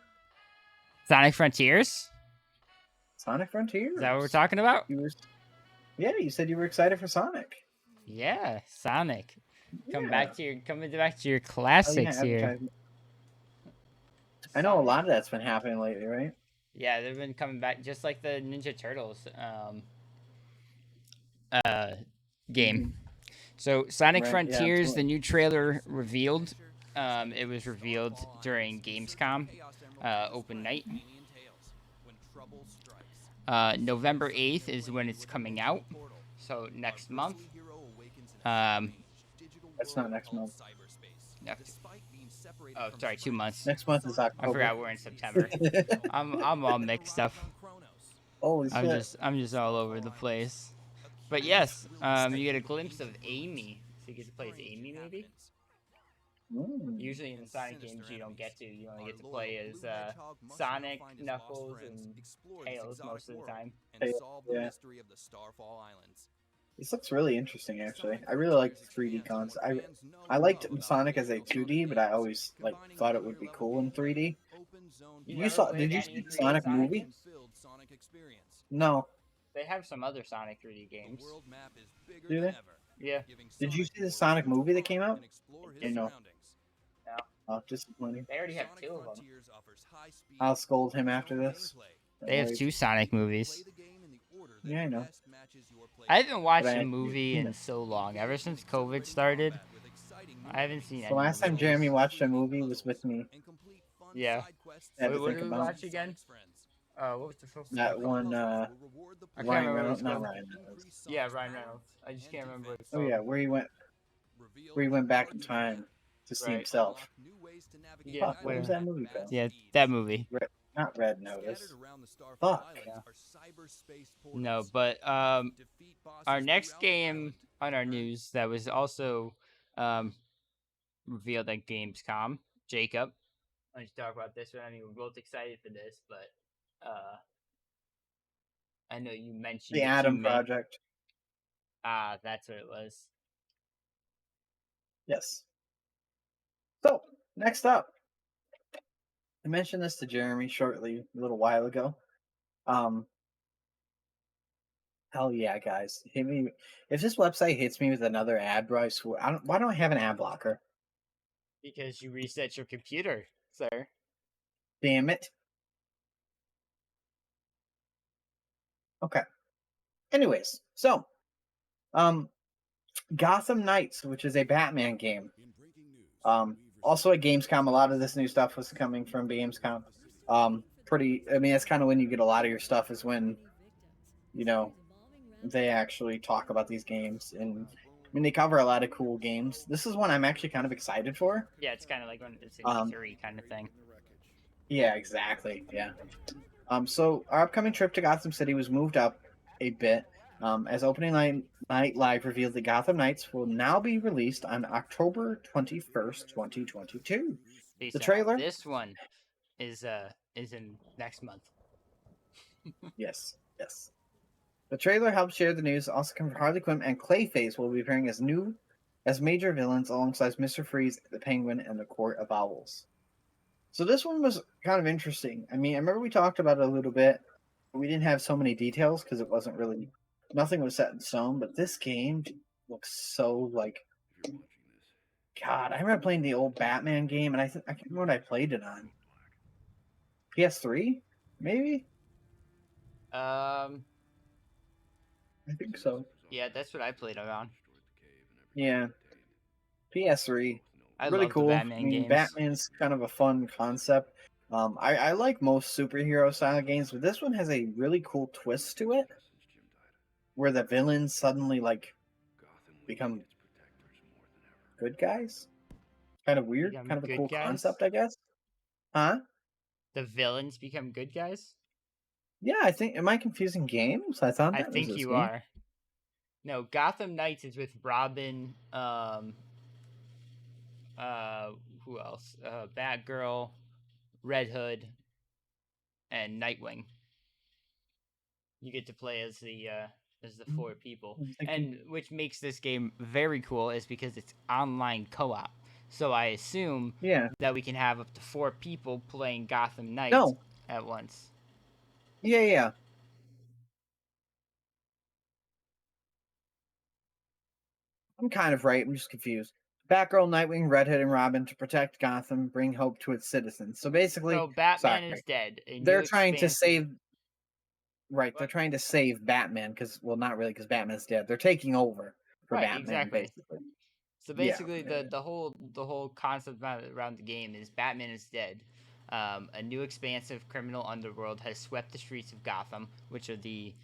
Sonic Frontiers? Sonic Frontiers. Is that what we're talking about? Yeah, you said you were excited for Sonic. Yeah, Sonic. Coming Yeah. back to your Oh, yeah, classics here. advertisement. I know a lot of that's been happening lately, right? Yeah, they've been coming back just like the Ninja Turtles game. Mhm. So Sonic Right, yeah, Frontiers, absolutely. the new trailer revealed. It was revealed during Gamescom open night. November 8th is when it's coming out. So next month. That's not next month. Oh, sorry, 2 months. Next month is October. I forgot we're in September. I'm all mixed up. Holy shit. I'm just all over the place. But yes, you get a glimpse of Amy. So you get to play as Amy, maybe. Usually in the Sonic games, you don't get to. You only get to play as Sonic, Knuckles, and Tails most of the time. Yeah. This looks really interesting, actually. I really like the 3D cons. I liked Sonic as a 2D, but I always thought it would be cool in 3D. Did you see the Sonic movie? No. They have some other Sonic 3D games. Do they? Yeah. Did you see the Sonic movie that came out? No. No. Oh, disappointing. They already have 2 of them. I'll scold him after this. They have 2 Sonic movies. Yeah, I know. I haven't watched a movie in so long. Ever since COVID started, I haven't seen any. The last time Jeremy watched a movie was with me. Yeah. I had Wait, to what think did we about watch again? What was the film? that one. I can't Ryan remember. Reynolds, not Ryan Reynolds. Yeah, Ryan Reynolds. I just can't remember what it's Oh called. yeah, where he went back in time to see himself. Yeah, Fuck, what was that movie called? Yeah, that movie. Not Red Notice. Fuck. Yeah. No, but our next game on our news that was also revealed at Gamescom. Jacob, why don't you talk about this one? I mean, we're both excited for this, but I know you mentioned The Adam Project. Ah, that's what it was. Yes. So, next up. I mentioned this to Jeremy shortly, a little while ago. Hell yeah, guys. Hit me. If this website hits me with another ad, bro, I swear. Why don't I have an ad blocker? Because you reset your computer, sir. Damn it. Okay. Anyways, so, Gotham Knights, which is a Batman game. Also at Gamescom, a lot of this new stuff was coming from Gamescom. That's kind of when you get a lot of your stuff is when, they actually talk about these games. And I mean, they cover a lot of cool games. This is one I'm actually kind of excited for. Yeah, it's kind of like when it's an E3 kind of thing. Yeah, exactly. Yeah. So our upcoming trip to Gotham City was moved up a bit, as opening night live revealed that Gotham Knights will now be released on October 21st, 2022. The trailer. This one is in next month. Yes. The trailer helped share the news. Also confirmed Harley Quinn and Clayface will be appearing as major villains alongside Mr. Freeze, the Penguin, and the Court of Owls. So this one was kind of interesting. I mean, I remember we talked about it a little bit. But we didn't have so many details because it wasn't really, nothing was set in stone. But this game looks so God. I remember playing the old Batman game, and I can't remember what I played it on. PS3, maybe. I think so. Yeah, that's what I played it on. Yeah, PS3. I Really love cool. the Batman games. Batman's kind of a fun concept. I like most superhero style games, but this one has a really cool twist to it, where the villains suddenly become good guys. Kind of weird, kind of a cool concept, I guess. Huh? The villains become good guys? Yeah, I think. Am I confusing games? I thought I that was think this you game. are. No, Gotham Knights is with Robin. Uh, who else? Batgirl, Red Hood, and Nightwing. You get to play as the four people, I'm thinking. and which makes this game very cool is because it's online co-op. So I assume Yeah. that we can have up to 4 people playing Gotham Knights No. at once. Yeah, yeah. I'm kind of right. I'm just confused. Batgirl, Nightwing, Redhead, and Robin to protect Gotham, bring hope to its citizens. So basically, So sorry, Batman is dead. A new they're trying to expansive. save. Right, they're What? trying to save Batman because, well, not really, because Batman's dead. They're taking over for Right, Batman, exactly. basically. So Yeah, basically, yeah, the whole concept around the game is Batman is dead. A new expansive criminal underworld has swept the streets of Gotham, which are the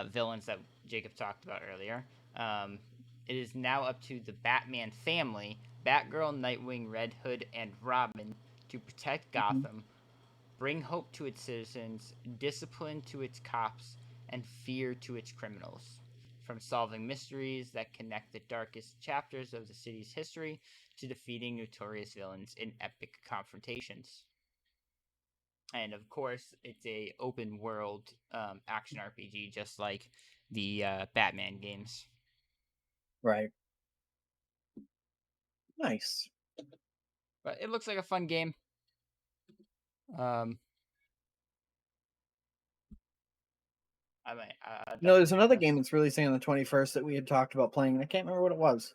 villains that Jacob talked about earlier. Um, it is now up to the Batman family, Batgirl, Nightwing, Red Hood, and Robin, to protect mhm, Gotham, bring hope to its citizens, discipline to its cops, and fear to its criminals. From solving mysteries that connect the darkest chapters of the city's history to defeating notorious villains in epic confrontations. And of course, it's a open world action RPG, just like the Batman games. right. Nice. But it looks like a fun game. Um, I'll There's definitely try another this. game that's releasing on the 21st that we had talked about playing, and I can't remember what it was.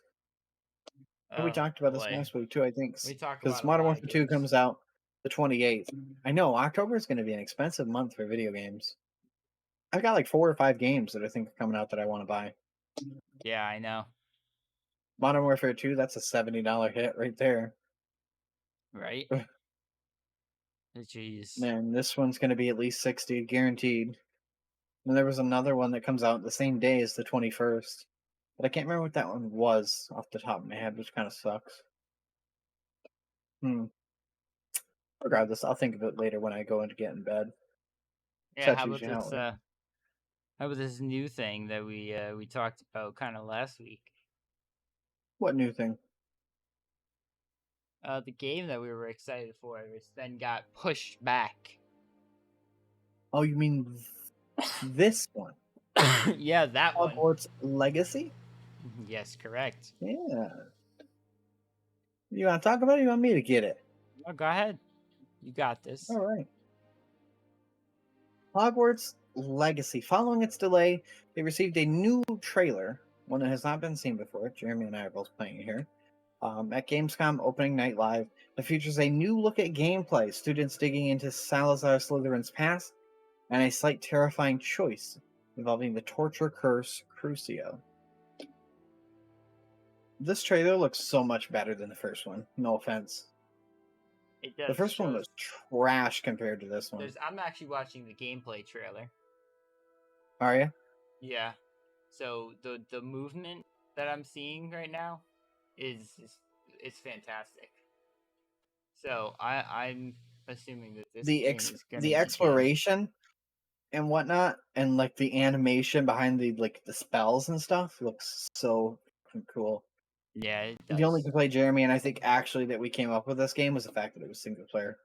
But we Oh talked about this boy, last week too, I think, we talk because about a Modern lot of Warfare 2 games. comes out the 28th. I know October is going to be an expensive month for video games. I've got like 4 or 5 games that I think are coming out that I want to buy. Yeah, I know, Modern Warfare 2, that's a $70 hit right there. right? Jeez. Man, this one's going to be at least 60 guaranteed. And there was another one that comes out the same day as the 21st. But I can't remember what that one was off the top of my head, which kind of sucks. Hmm. Regardless, I'll think of it later when I go in to get in bed. Yeah, That's usually how it works. how about this new thing that we talked about kind of last week? What new thing? The game that we were excited for, which then got pushed back. Oh, you mean this one? Yeah, that one. Hogwarts Legacy? Yes, correct. Yeah. You want to talk about it? Or you want me to get it? Oh, go ahead. You got this. All right. Hogwarts Legacy. Following its delay, they received a new trailer, one that has not been seen before. Jeremy and I are both playing it here. At Gamescom opening night live, that features a new look at gameplay, students digging into Salazar Slytherin's past, and a slight terrifying choice involving the torture curse Crucio. This trailer looks so much better than the first one. No offense. It The does first one shows. was trash compared to this one. I'm actually watching the gameplay trailer. Are you? Yeah. So the movement that I'm seeing right now is fantastic. So I'm assuming that this game is gonna The be good. exploration and whatnot, and like the animation behind the spells and stuff looks so cool. Yeah, it The only does. complaint, Jeremy, and I think actually that we came up with this game was the fact that it was single player.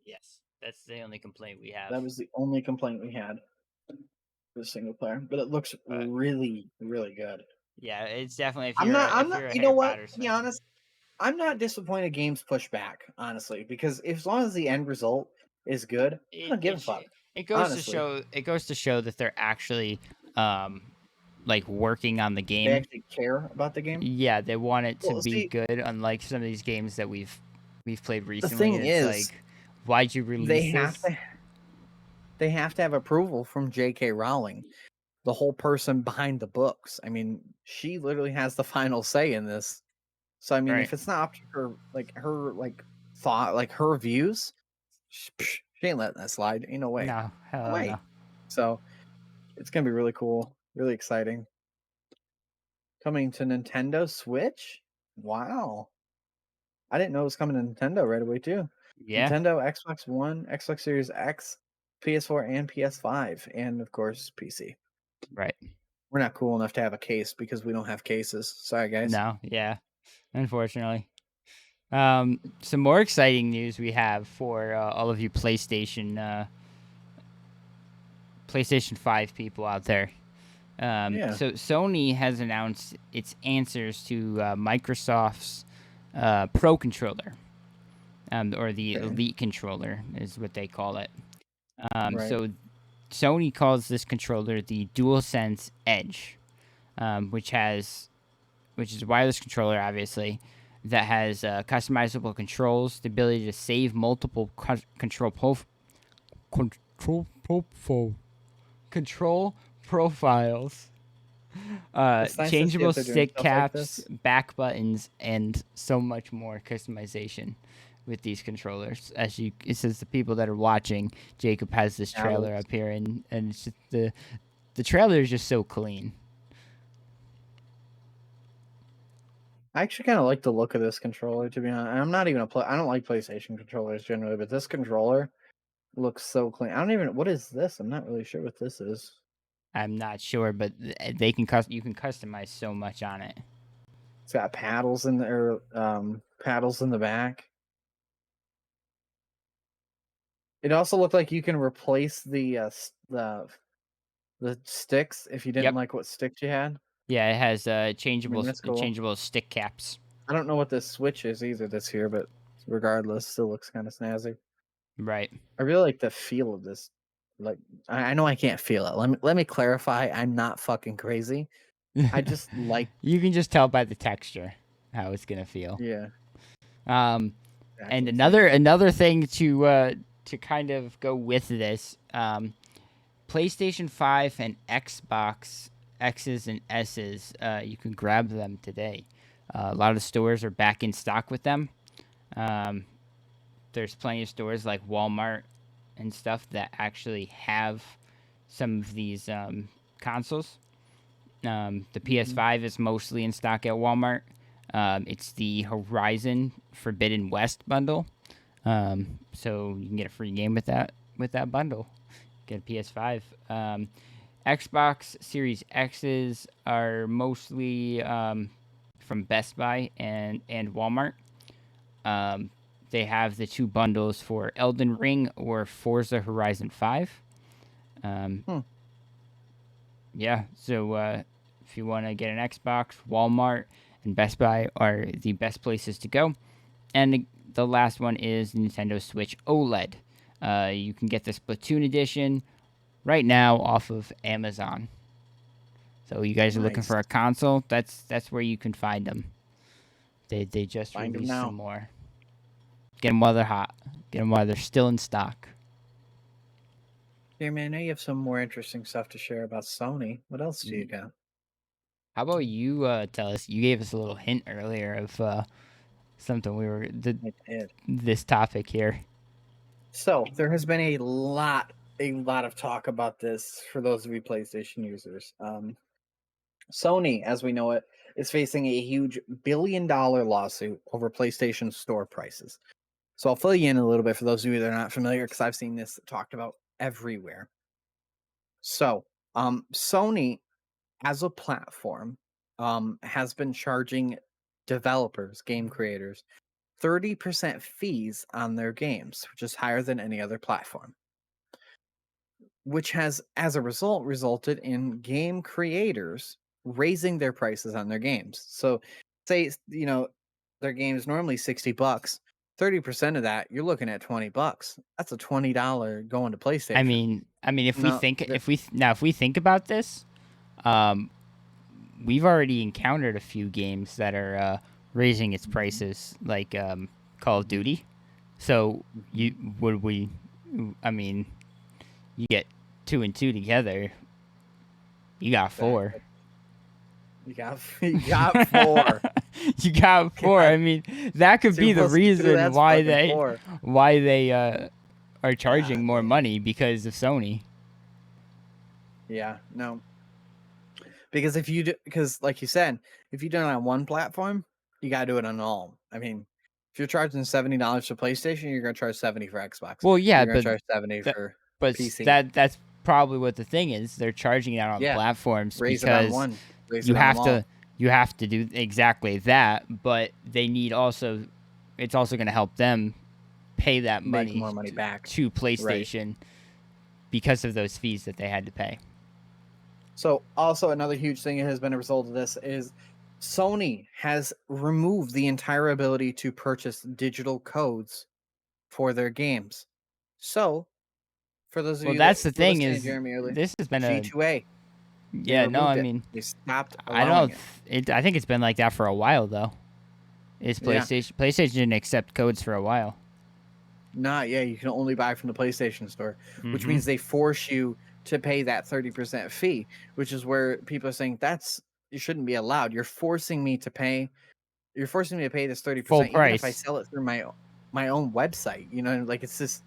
Yes, that's the only complaint we have. That was the only complaint we had. Was single player, but it looks But really, really good. yeah, it's definitely I'm if not. you're a You know Harry what? Potter To be fan. honest, I'm not disappointed games push back, honestly, because as long as the end result is good, I don't give a fuck. It goes to Honestly, show that they're actually um like working on the they game. actually care about the game. Yeah, they want it to Well, be see, good, unlike some of these games that we've played the recently. thing It's is, like, why'd you they release have this? to they have to have approval from J.K. Rowling, the whole person behind the books. I mean, she literally has the final say in this. So I mean, Right. if it's not up to her thought, like her views, she ain't letting that slide. Ain't no way. No, No hell way. no. So it's gonna be really cool, really exciting. Coming to Nintendo Switch? Wow. I didn't know it was coming to Nintendo right away too. Yeah. Nintendo, Xbox One, Xbox Series X, PS4 and PS5, and of course PC. Right. We're not cool enough to have a case because we don't have cases. Sorry, guys. No, yeah, unfortunately. Some more exciting news we have for all of you PlayStation 5 people out there. Yeah. So Sony has announced its answers to Microsoft's Pro controller, or the Okay. Elite Controller is what they call it. Right. So Sony calls this controller the DualSense Edge, which is a wireless controller, obviously, that has customizable controls, the ability to save multiple control profiles, It's nice to see changeable if they're doing stick stuff like caps, this. back buttons, and so much more customization with these controllers. It says the people that are watching, Jacob has this trailer up here, and it's just the trailer is just so clean. I actually kind of like the look of this controller, to be honest. I'm not even I don't like PlayStation controllers generally, but this controller looks so clean. I don't even. What is this? I'm not really sure what this is. I'm not sure, but you can customize so much on it. It's got paddles in there, paddles in the back. It also looked like you can replace the sticks if you didn't Yep. like what sticks you had. Yeah, it has That's cool. changeable stick caps. I don't know what this switch is either this here, but regardless, still looks kind of snazzy. Right. I really like the feel of this. Like, I know I can't feel it. Let me clarify. I'm not fucking crazy. I just like. You can just tell by the texture how it's gonna feel. Yeah. And Exactly. another thing to kind of go with this, PlayStation 5 and Xbox X's and S's, you can grab them today. A lot of stores are back in stock with them. There's plenty of stores like Walmart and stuff that actually have some of these consoles. The PS5 is mostly in stock at Walmart. It's the Horizon Forbidden West bundle, so you can get a free game with that bundle. Get a PS5. Xbox Series X's are mostly from Best Buy and Walmart. They have the two bundles for Elden Ring or Forza Horizon 5. Yeah, so if you want to get an Xbox, Walmart and Best Buy are the best places to go. And the last one is Nintendo Switch OLED. You can get the Splatoon edition right now off of Amazon. So you guys are looking for a console? That's where you can find them. They just released some more. Get them while they're hot. Get them while they're still in stock. Hey man, I know you have some more interesting stuff to share about Sony. What else do you got? How about you tell us? You gave us a little hint earlier of something this topic here. So there has been a lot of talk about this for those of you PlayStation users. Sony, as we know it, is facing a huge billion-dollar lawsuit over PlayStation Store prices. So I'll fill you in a little bit for those of you that are not familiar, because I've seen this talked about everywhere. So, Sony, as a platform, has been charging developers, game creators, 30% fees on their games, which is higher than any other platform. Which has, as a result, resulted in game creators raising their prices on their games. So, say their game is normally $60, 30% of that you're looking at $20. That's a $20 going to PlayStation. I mean, if we think about this, we've already encountered a few games that are raising its prices, like Call of Duty. So you get 2 and 2 together, you got 4. You got 4. You got 4. I mean, that could be the reason why they are charging more money, because of Sony. Yeah, no. Because because like you said, if you do it on one platform, you gotta do it on all. I mean, if you're charging $70 for PlayStation, you're gonna charge 70 for Xbox. Well, yeah, you're gonna but charge 70 for But PC. that's probably what the thing is. They're charging it out on Yeah. platforms Raise it on because one. Raise you it on have them to all. you have to do exactly that. But they need also, it's also going to help them pay that Make money more money back. to Right. PlayStation because of those fees that they had to pay. So also another huge thing that has been a result of this is Sony has removed the entire ability to purchase digital codes for their games. So for those of Well, you that's that the were thing listening to is Jeremy earlier, this has been a G2A, they yeah, no, removed I it. mean, They stopped I allowing don't it. I think it's been like that for a while though. It's Yeah. PlayStation didn't accept codes for a while. Not yeah, you can only buy from the PlayStation Store, which Mm-hmm. means they force you to pay that 30% fee, which is where people are saying that's you shouldn't be allowed. You're forcing me to pay this Full 30% even if I price. sell it through my own website. You know, like it's just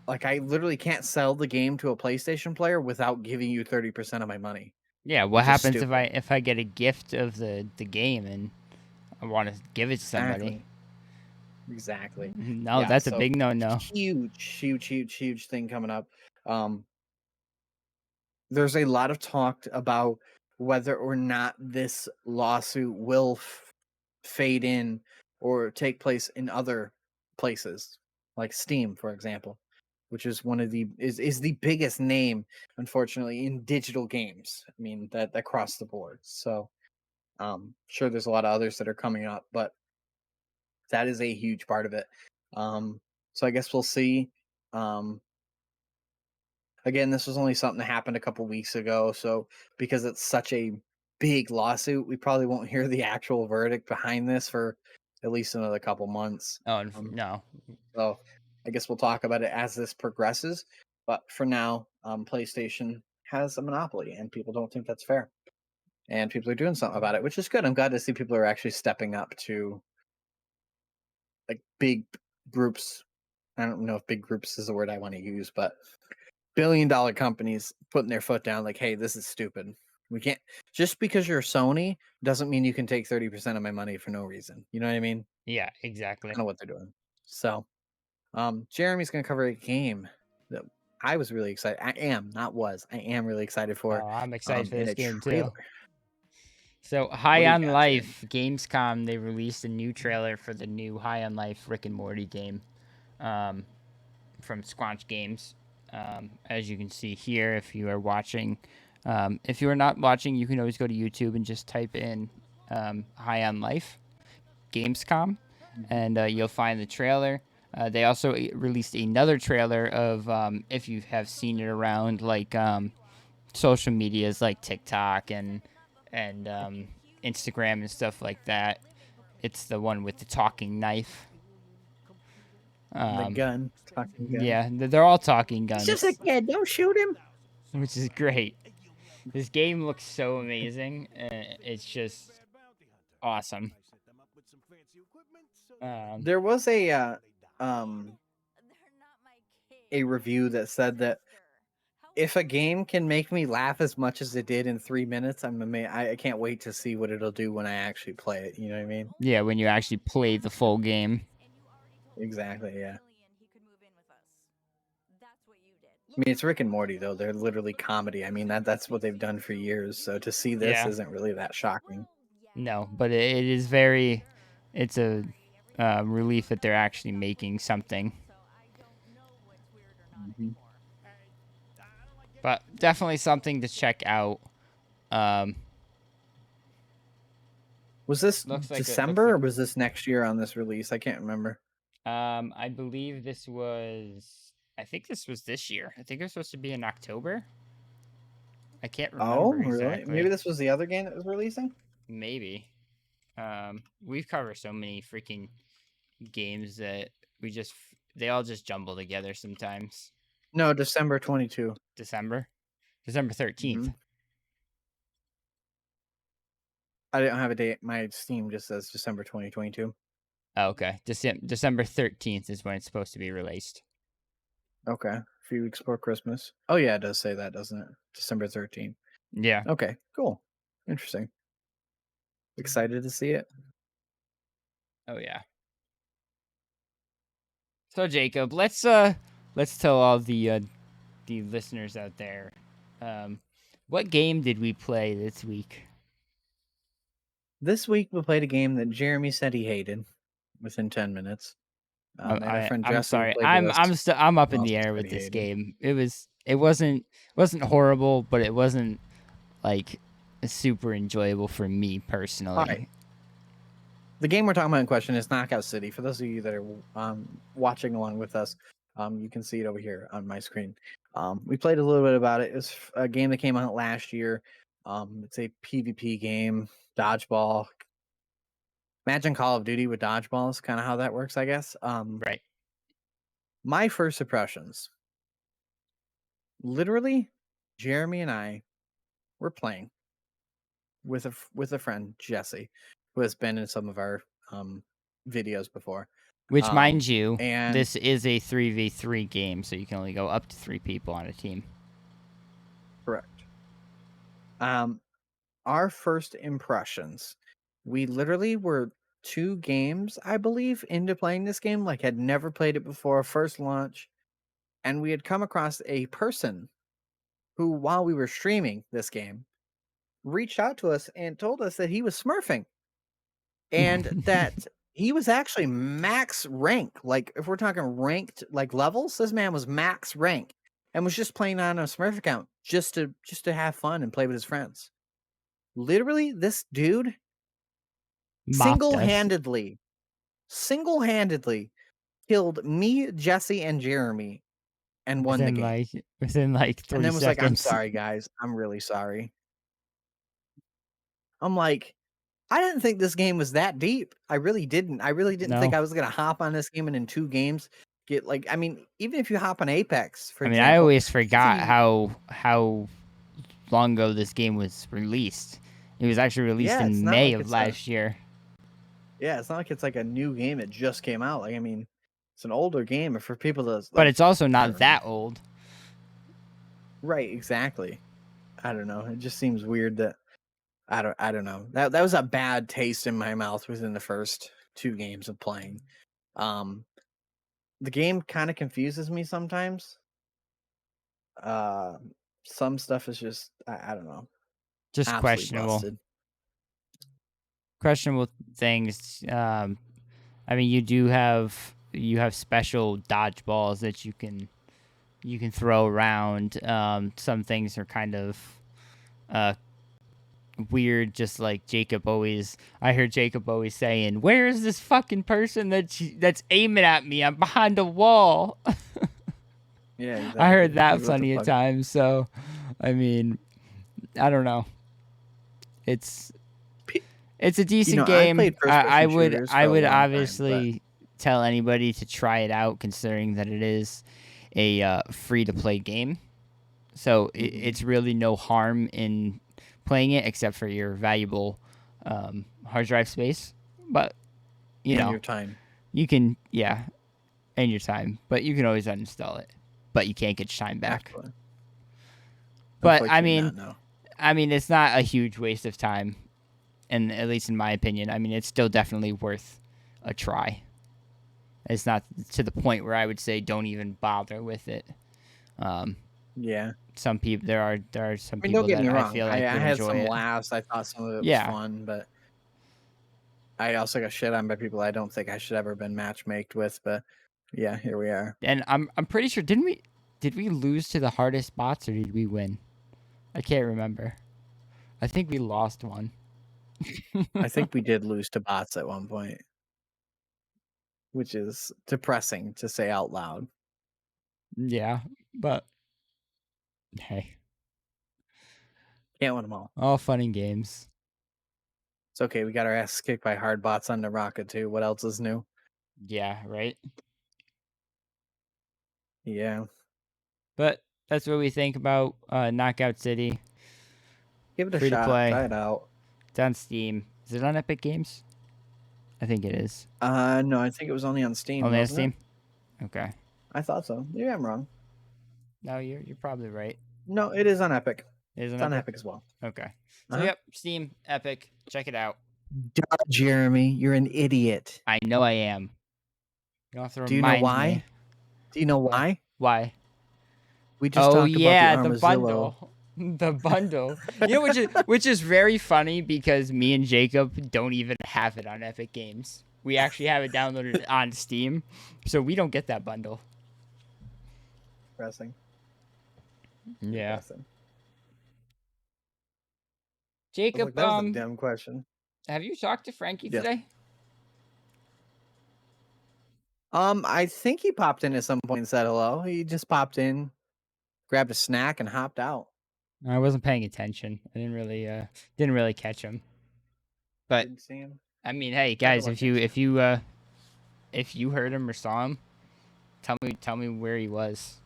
like I literally can't sell the game to a PlayStation player without giving you 30% of my money, Yeah, what which is happens if stupid. I get a gift of the game and I want to give it to somebody? Exactly. No, Yeah, that's a so big no. huge thing coming up. Um there's a lot of talk about whether or not this lawsuit will fade in or take place in other places like Steam, for example, which is one of the is the biggest name, unfortunately, in digital games. I mean that across the board. So sure there's a lot of others that are coming up, but that is a huge part of it. So I guess we'll see. Um Again, this was only something that happened a couple weeks ago, so because it's such a big lawsuit, we probably won't hear the actual verdict behind this for at least another couple months. Oh, Um, no. so I guess we'll talk about it as this progresses. But for now, PlayStation has a monopoly, and people don't think that's fair. And people are doing something about it, which is good. I'm glad to see people are actually stepping up to like big groups. I don't know if big groups is the word I want to use, but billion-dollar companies putting their foot down like, "Hey, this is stupid. We can't just because you're Sony doesn't mean you can take 30% of my money for no reason." You know what I mean? Yeah, exactly. Kinda what they're doing. So, Jeremy's gonna cover a game that I was really excited I am really excited for, Oh, I'm excited for in this a game too. trailer. So, What High do you on got, Jeremy? Life, Gamescom, they released a new trailer for the new High on Life Rick and Morty game um, from Squanch Games. As you can see here, if you are watching, if you are not watching, you can always go to YouTube and just type in High on Life Gamescom, Mhm. and you'll find the trailer. They also released another trailer of, if you have seen it around, like social medias like TikTok and Instagram and stuff like that. It's the one with the talking knife. The Um, gun, talking gun. yeah, they're all talking "He's just a guns, kid, don't shoot him." which is great. This game looks so amazing. It's just awesome. Um, There was um, a review that said that if a game can make me laugh as much as it did in 3 minutes, I can't wait to see what it'll do when I actually play it, you know what I mean? yeah, when you actually play the full game. Exactly, yeah. I mean, it's Rick and Morty, though, they're literally comedy, I mean, that's what they've done for years, so to see this Yeah, isn't really that shocking. no, but it is very. It's a relief that they're actually making something. Mhm. But definitely something to check out. Um, Was this looks December, like. or was this next year on this release? I can't remember. I believe this was. I think this was this year. I think it was supposed to be in October. I can't Oh, remember really? Maybe exactly. this was the other game that was releasing? Maybe. We've covered so many freaking games that they all just jumble together sometimes. No, December 22. December 13th. Mhm. I didn't have a date. My Steam just says December 2022. Oh, okay. December 13th is when it's supposed to be released. Okay, a few weeks before Christmas. Oh, yeah, it does say that, doesn't it? December 13th. Yeah. Okay, cool. Interesting. Excited to see it. Oh yeah. So Jacob, let's let's tell all the listeners out there, what game did we play this week? This week we played a game that Jeremy said he hated within 10 minutes. And our friend I'm Jesse, who sorry. played with us, I'm up in also the air said with he this hated. game. It wasn't horrible, but it wasn't like super enjoyable for me personally. All right. The game we're talking about in question is Knockout City. For those of you that are watching along with us, you can see it over here on my screen. We played a little bit about it. It's a game that came out last year. It's a PvP game, dodgeball. Imagine Call of Duty with dodgeballs, kind of how that works, I guess. Right. My first impressions, literally, Jeremy and I were playing with a friend, Jesse, who has been in some of our videos before. Which, mind you, and this is a 3v3 game, so you can only go up to 3 people on a team. correct. Our first impressions, we literally were 2 games, I believe, into playing this game, like had never played it before, first launch, and we had come across a person who, while we were streaming this game, reached out to us and told us that he was smurfing and that he was actually max rank. Like, if we're talking ranked like levels, this man was max rank and was just playing on a Smurf account just to have fun and play with his friends. Literally, this dude single-handedly killed me, Jesse, and Jeremy and won the game. Within 3 and then was like, "I'm seconds. sorry, guys. I'm really sorry." I'm like, I didn't think this game was that deep. I really didn't. I really didn't think No. I was gonna hop on this game and in 2 games get like. I mean, even if you hop on Apex, for I mean, example, I always forgot the- how long ago this game was released. It was actually released Yeah, it's in not May like of it's last year. Yeah, it's not like it's like a new game that just came out. Like, I mean, it's an older game, and for people to But like, it's also I not don't know. that old. Right, exactly. I don't know. It just seems weird that I don't know. That was a bad taste in my mouth within the first 2 games of playing. The game kind of confuses me sometimes. Some stuff is just I don't know. Just Absolutely questionable. busted. Questionable things. I mean, you have special dodgeballs that you can throw around. Some things are kind of weird, just like I heard Jacob always saying, "Where is this fucking person that's aiming at me? I'm behind a wall." Yeah, exactly. I heard that Like, what the plenty of fuck? times. So, I mean, I don't know. It's a decent I game. played I first-person would shooters for a long time, obviously tell anybody to try it out, considering that it is a free to play game. So it's really no harm in playing it, except for your valuable hard drive space. But you know, your time. you can and your time. But you can always uninstall it. But you can't get your time back. Absolutely. But Unfortunately, no. I mean, it's not a huge waste of time, and at least in my opinion, I mean, it's still definitely worth a try. It's not to the point where I would say don't even bother with it. Yeah. Some people there are some I mean, people don't get that me wrong. I feel I like would had enjoy some it. laughs. I thought some of it was Yeah. fun, but I also got shit on by people I don't think I should ever been matchmaked with. But yeah, here we are. And I'm pretty sure did we lose to the hardest bots or did we win? I can't remember. I think we lost one. I think we did lose to bots at one point, which is depressing to say out loud. Yeah, but hey, Can't win them all. all fun and games. It's okay. We got our ass kicked by hard bots on the rocket too. What else is new? Yeah, right. Yeah. But that's what we think about Knockout City. Give it a Free to shot. play. Try it out. It's on Steam. Is it on Epic Games? I think it is. No, I think it was only on Steam. Only on wasn't it? Steam? Okay. I thought so. Maybe I'm wrong. No, you're probably right. No, it is on Epic. It is It's on Epic as well. Okay. So Uh-huh. yep, Steam, Epic. Check it out. Duh, Jeremy, you're an idiot. I know I am. You don't have to Do you know remind why? me. Do you know why? Why? We just Oh talked about the yeah, the Armazillo. bundle. The bundle. You know, which is very funny because me and Jacob don't even have it on Epic Games. We actually have it downloaded on Steam, so we don't get that bundle. Depressing. Yeah. Depressing. Jacob, That was a dumb question. have you talked to Frankie Yes. today? I think he popped in at some point and said hello. He just popped in, grabbed a snack, and hopped out. I wasn't paying attention. I didn't really catch him. But Didn't see him. I mean, hey Never guys, looked if you heard him or saw him, tell me where he was.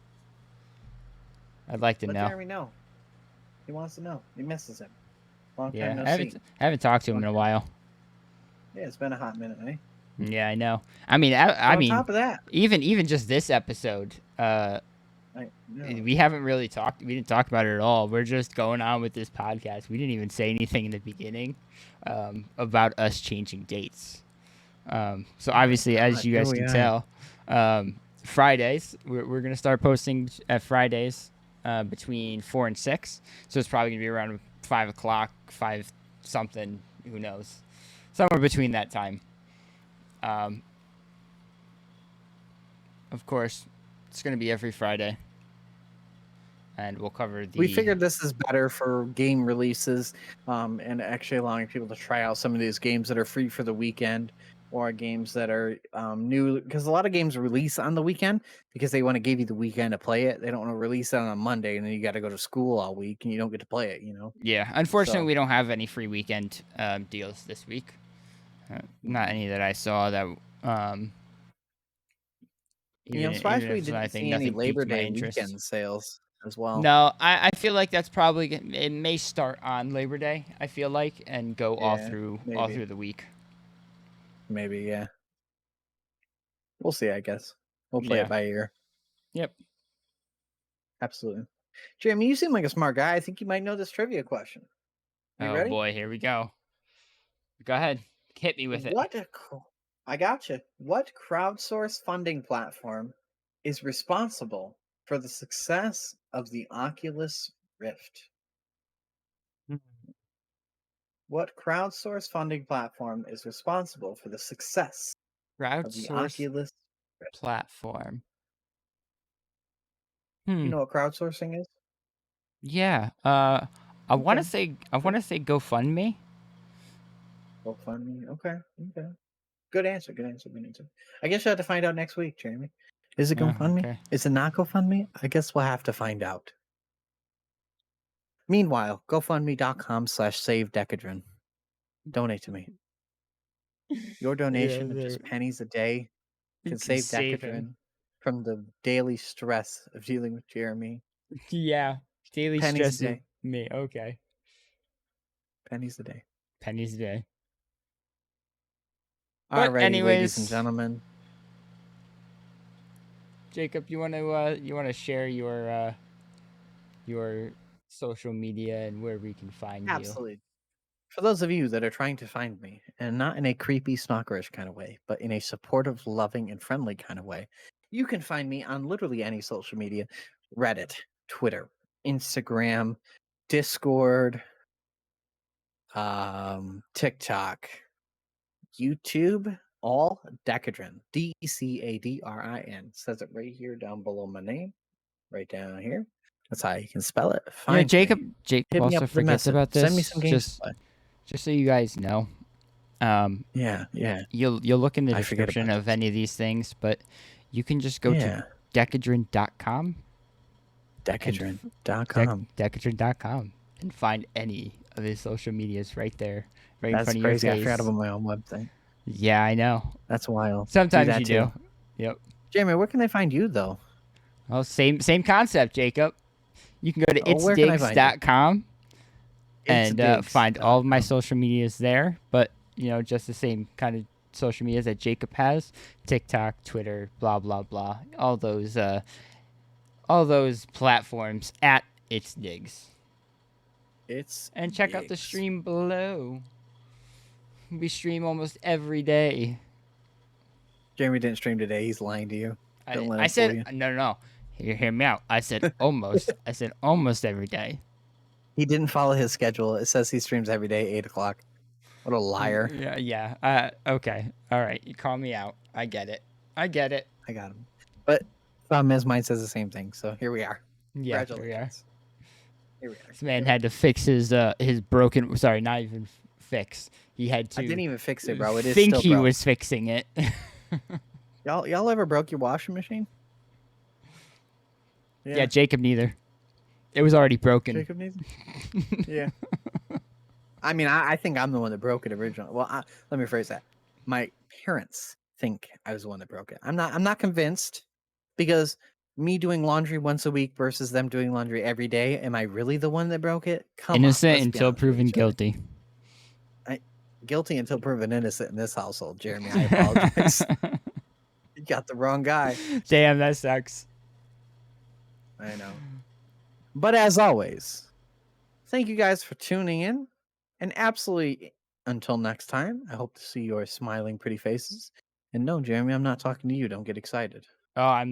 I'd like to Let know. Jeremy know. He wants to know. He misses him. Long time Yeah, no I see. haven't talked to him in a while. Yeah, it's been a hot minute, eh? Yeah, I know. I mean, I mean, on top of that, even just this episode, we haven't really talked. We didn't talk about it at all. We're just going on with this podcast. We didn't even say anything in the beginning about us changing dates. So obviously, as you guys can tell, Fridays we're gonna start posting at Fridays between 4 and 6. So it's probably gonna be around 5 o'clock, 5 something. Who knows? Somewhere between that time. Of course, it's going to be every Friday. And we'll cover the... We figured this is better for game releases and actually allowing people to try out some of these games that are free for the weekend or games that are new. Because a lot of games release on the weekend because they want to give you the weekend to play it. They don't want to release it on a Monday and then you got to go to school all week and you don't get to play it, you know? Yeah, unfortunately, we don't have any free weekend deals this week. Not any that I saw that... I'm surprised we didn't see any Labor Day weekend sales as well. No, I feel like that's probably... It may start on Labor Day, I feel like, and go all through the week. Maybe, yeah. We'll see, I guess. We'll play it by ear. Yep. Absolutely. Jeremy, you seem like a smart guy. I think you might know this trivia question. You ready? Boy, here we go. Go ahead. Hit me with it. I gotcha. What crowdsource funding platform is responsible for the success of the Oculus Rift? What crowdsource funding platform is responsible for the success of the Oculus Rift? Platform. You know what crowdsourcing is? Yeah. I want to say GoFundMe. GoFundMe. Okay. Good answer. I guess you have to find out next week, Jeremy. Is it GoFundMe? Okay. Is it not GoFundMe? I guess we'll have to find out. Meanwhile, GoFundMe.com/SaveDecadron. Donate to me. Your donation of just pennies a day can save Decadron from the daily stress of dealing with Jeremy. Yeah, daily Pennies stress a day. of me. Okay. Pennies a day. Pennies a day. All right, ladies and gentlemen. Jacob, you want to share your social media and where we can find you? Absolutely. For those of you that are trying to find me, and not in a creepy, stalkerish kind of way, but in a supportive, loving, and friendly kind of way, you can find me on literally any social media: Reddit, Twitter, Instagram, Discord, TikTok, YouTube, all Decadron. Decadrin. Says it right here down below my name. Right down here. That's how you can spell it. Find Jacob Hit me also up with a forgets message. about this. Send me some games. Just so you guys know. Yeah. You'll look in the description of any of these things, but you can just go to Decadron.com. Decadron.com. Decadron.com and find any of his social medias right there, right in front of crazy. your face. I forgot about my own website. Yeah, I know. That's wild. Sometimes you do. Yep. Jeremy, where can they find you though? Oh, same concept, Jacob. You can go to itsdigs.com and find all of my social medias there, but just the same kind of social medias that Jacob has: TikTok, Twitter, blah blah blah, all those platforms at itsdigs. And check out the stream below. We stream almost every day. Jeremy didn't stream today. He's lying to you. I said no. hear me out. I said almost. I said almost every day. He didn't follow his schedule. It says he streams every day, 8 o'clock. What a liar! Yeah. Okay. All right. You call me out. I get it. I got him. But problem is, mine says the same thing. So here we are. Yeah. Here we are. Congratulations. Here we are. This man had to fix his broken. Sorry, not even fix. He had to. I didn't even fix it, bro. It is think still he broke. was fixing it. Y'all ever broke your washing machine? Yeah, Jacob neither. It was already broken. Jacob neither. Yeah. I mean, I think I'm the one that broke it originally. Well, let me phrase that. My parents think I was the one that broke it. I'm not convinced, because me doing laundry once a week versus them doing laundry every day, am I really the one that broke it? Come Innocent on, let's be until honest with proven each other. guilty. Guilty until proven innocent in this household, Jeremy. I apologize. You got the wrong guy. Damn, that sucks. I know. But as always, thank you guys for tuning in. And absolutely, until next time, I hope to see your smiling, pretty faces. And no, Jeremy, I'm not talking to you. Don't get excited. Oh,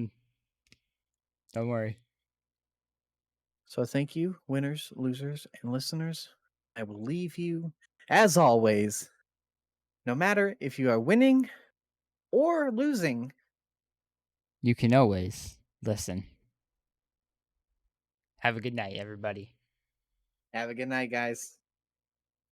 don't worry. So thank you, winners, losers, and listeners. I will leave you, as always, no matter if you are winning or losing. You can always listen. Have a good night, everybody. Have a good night, guys.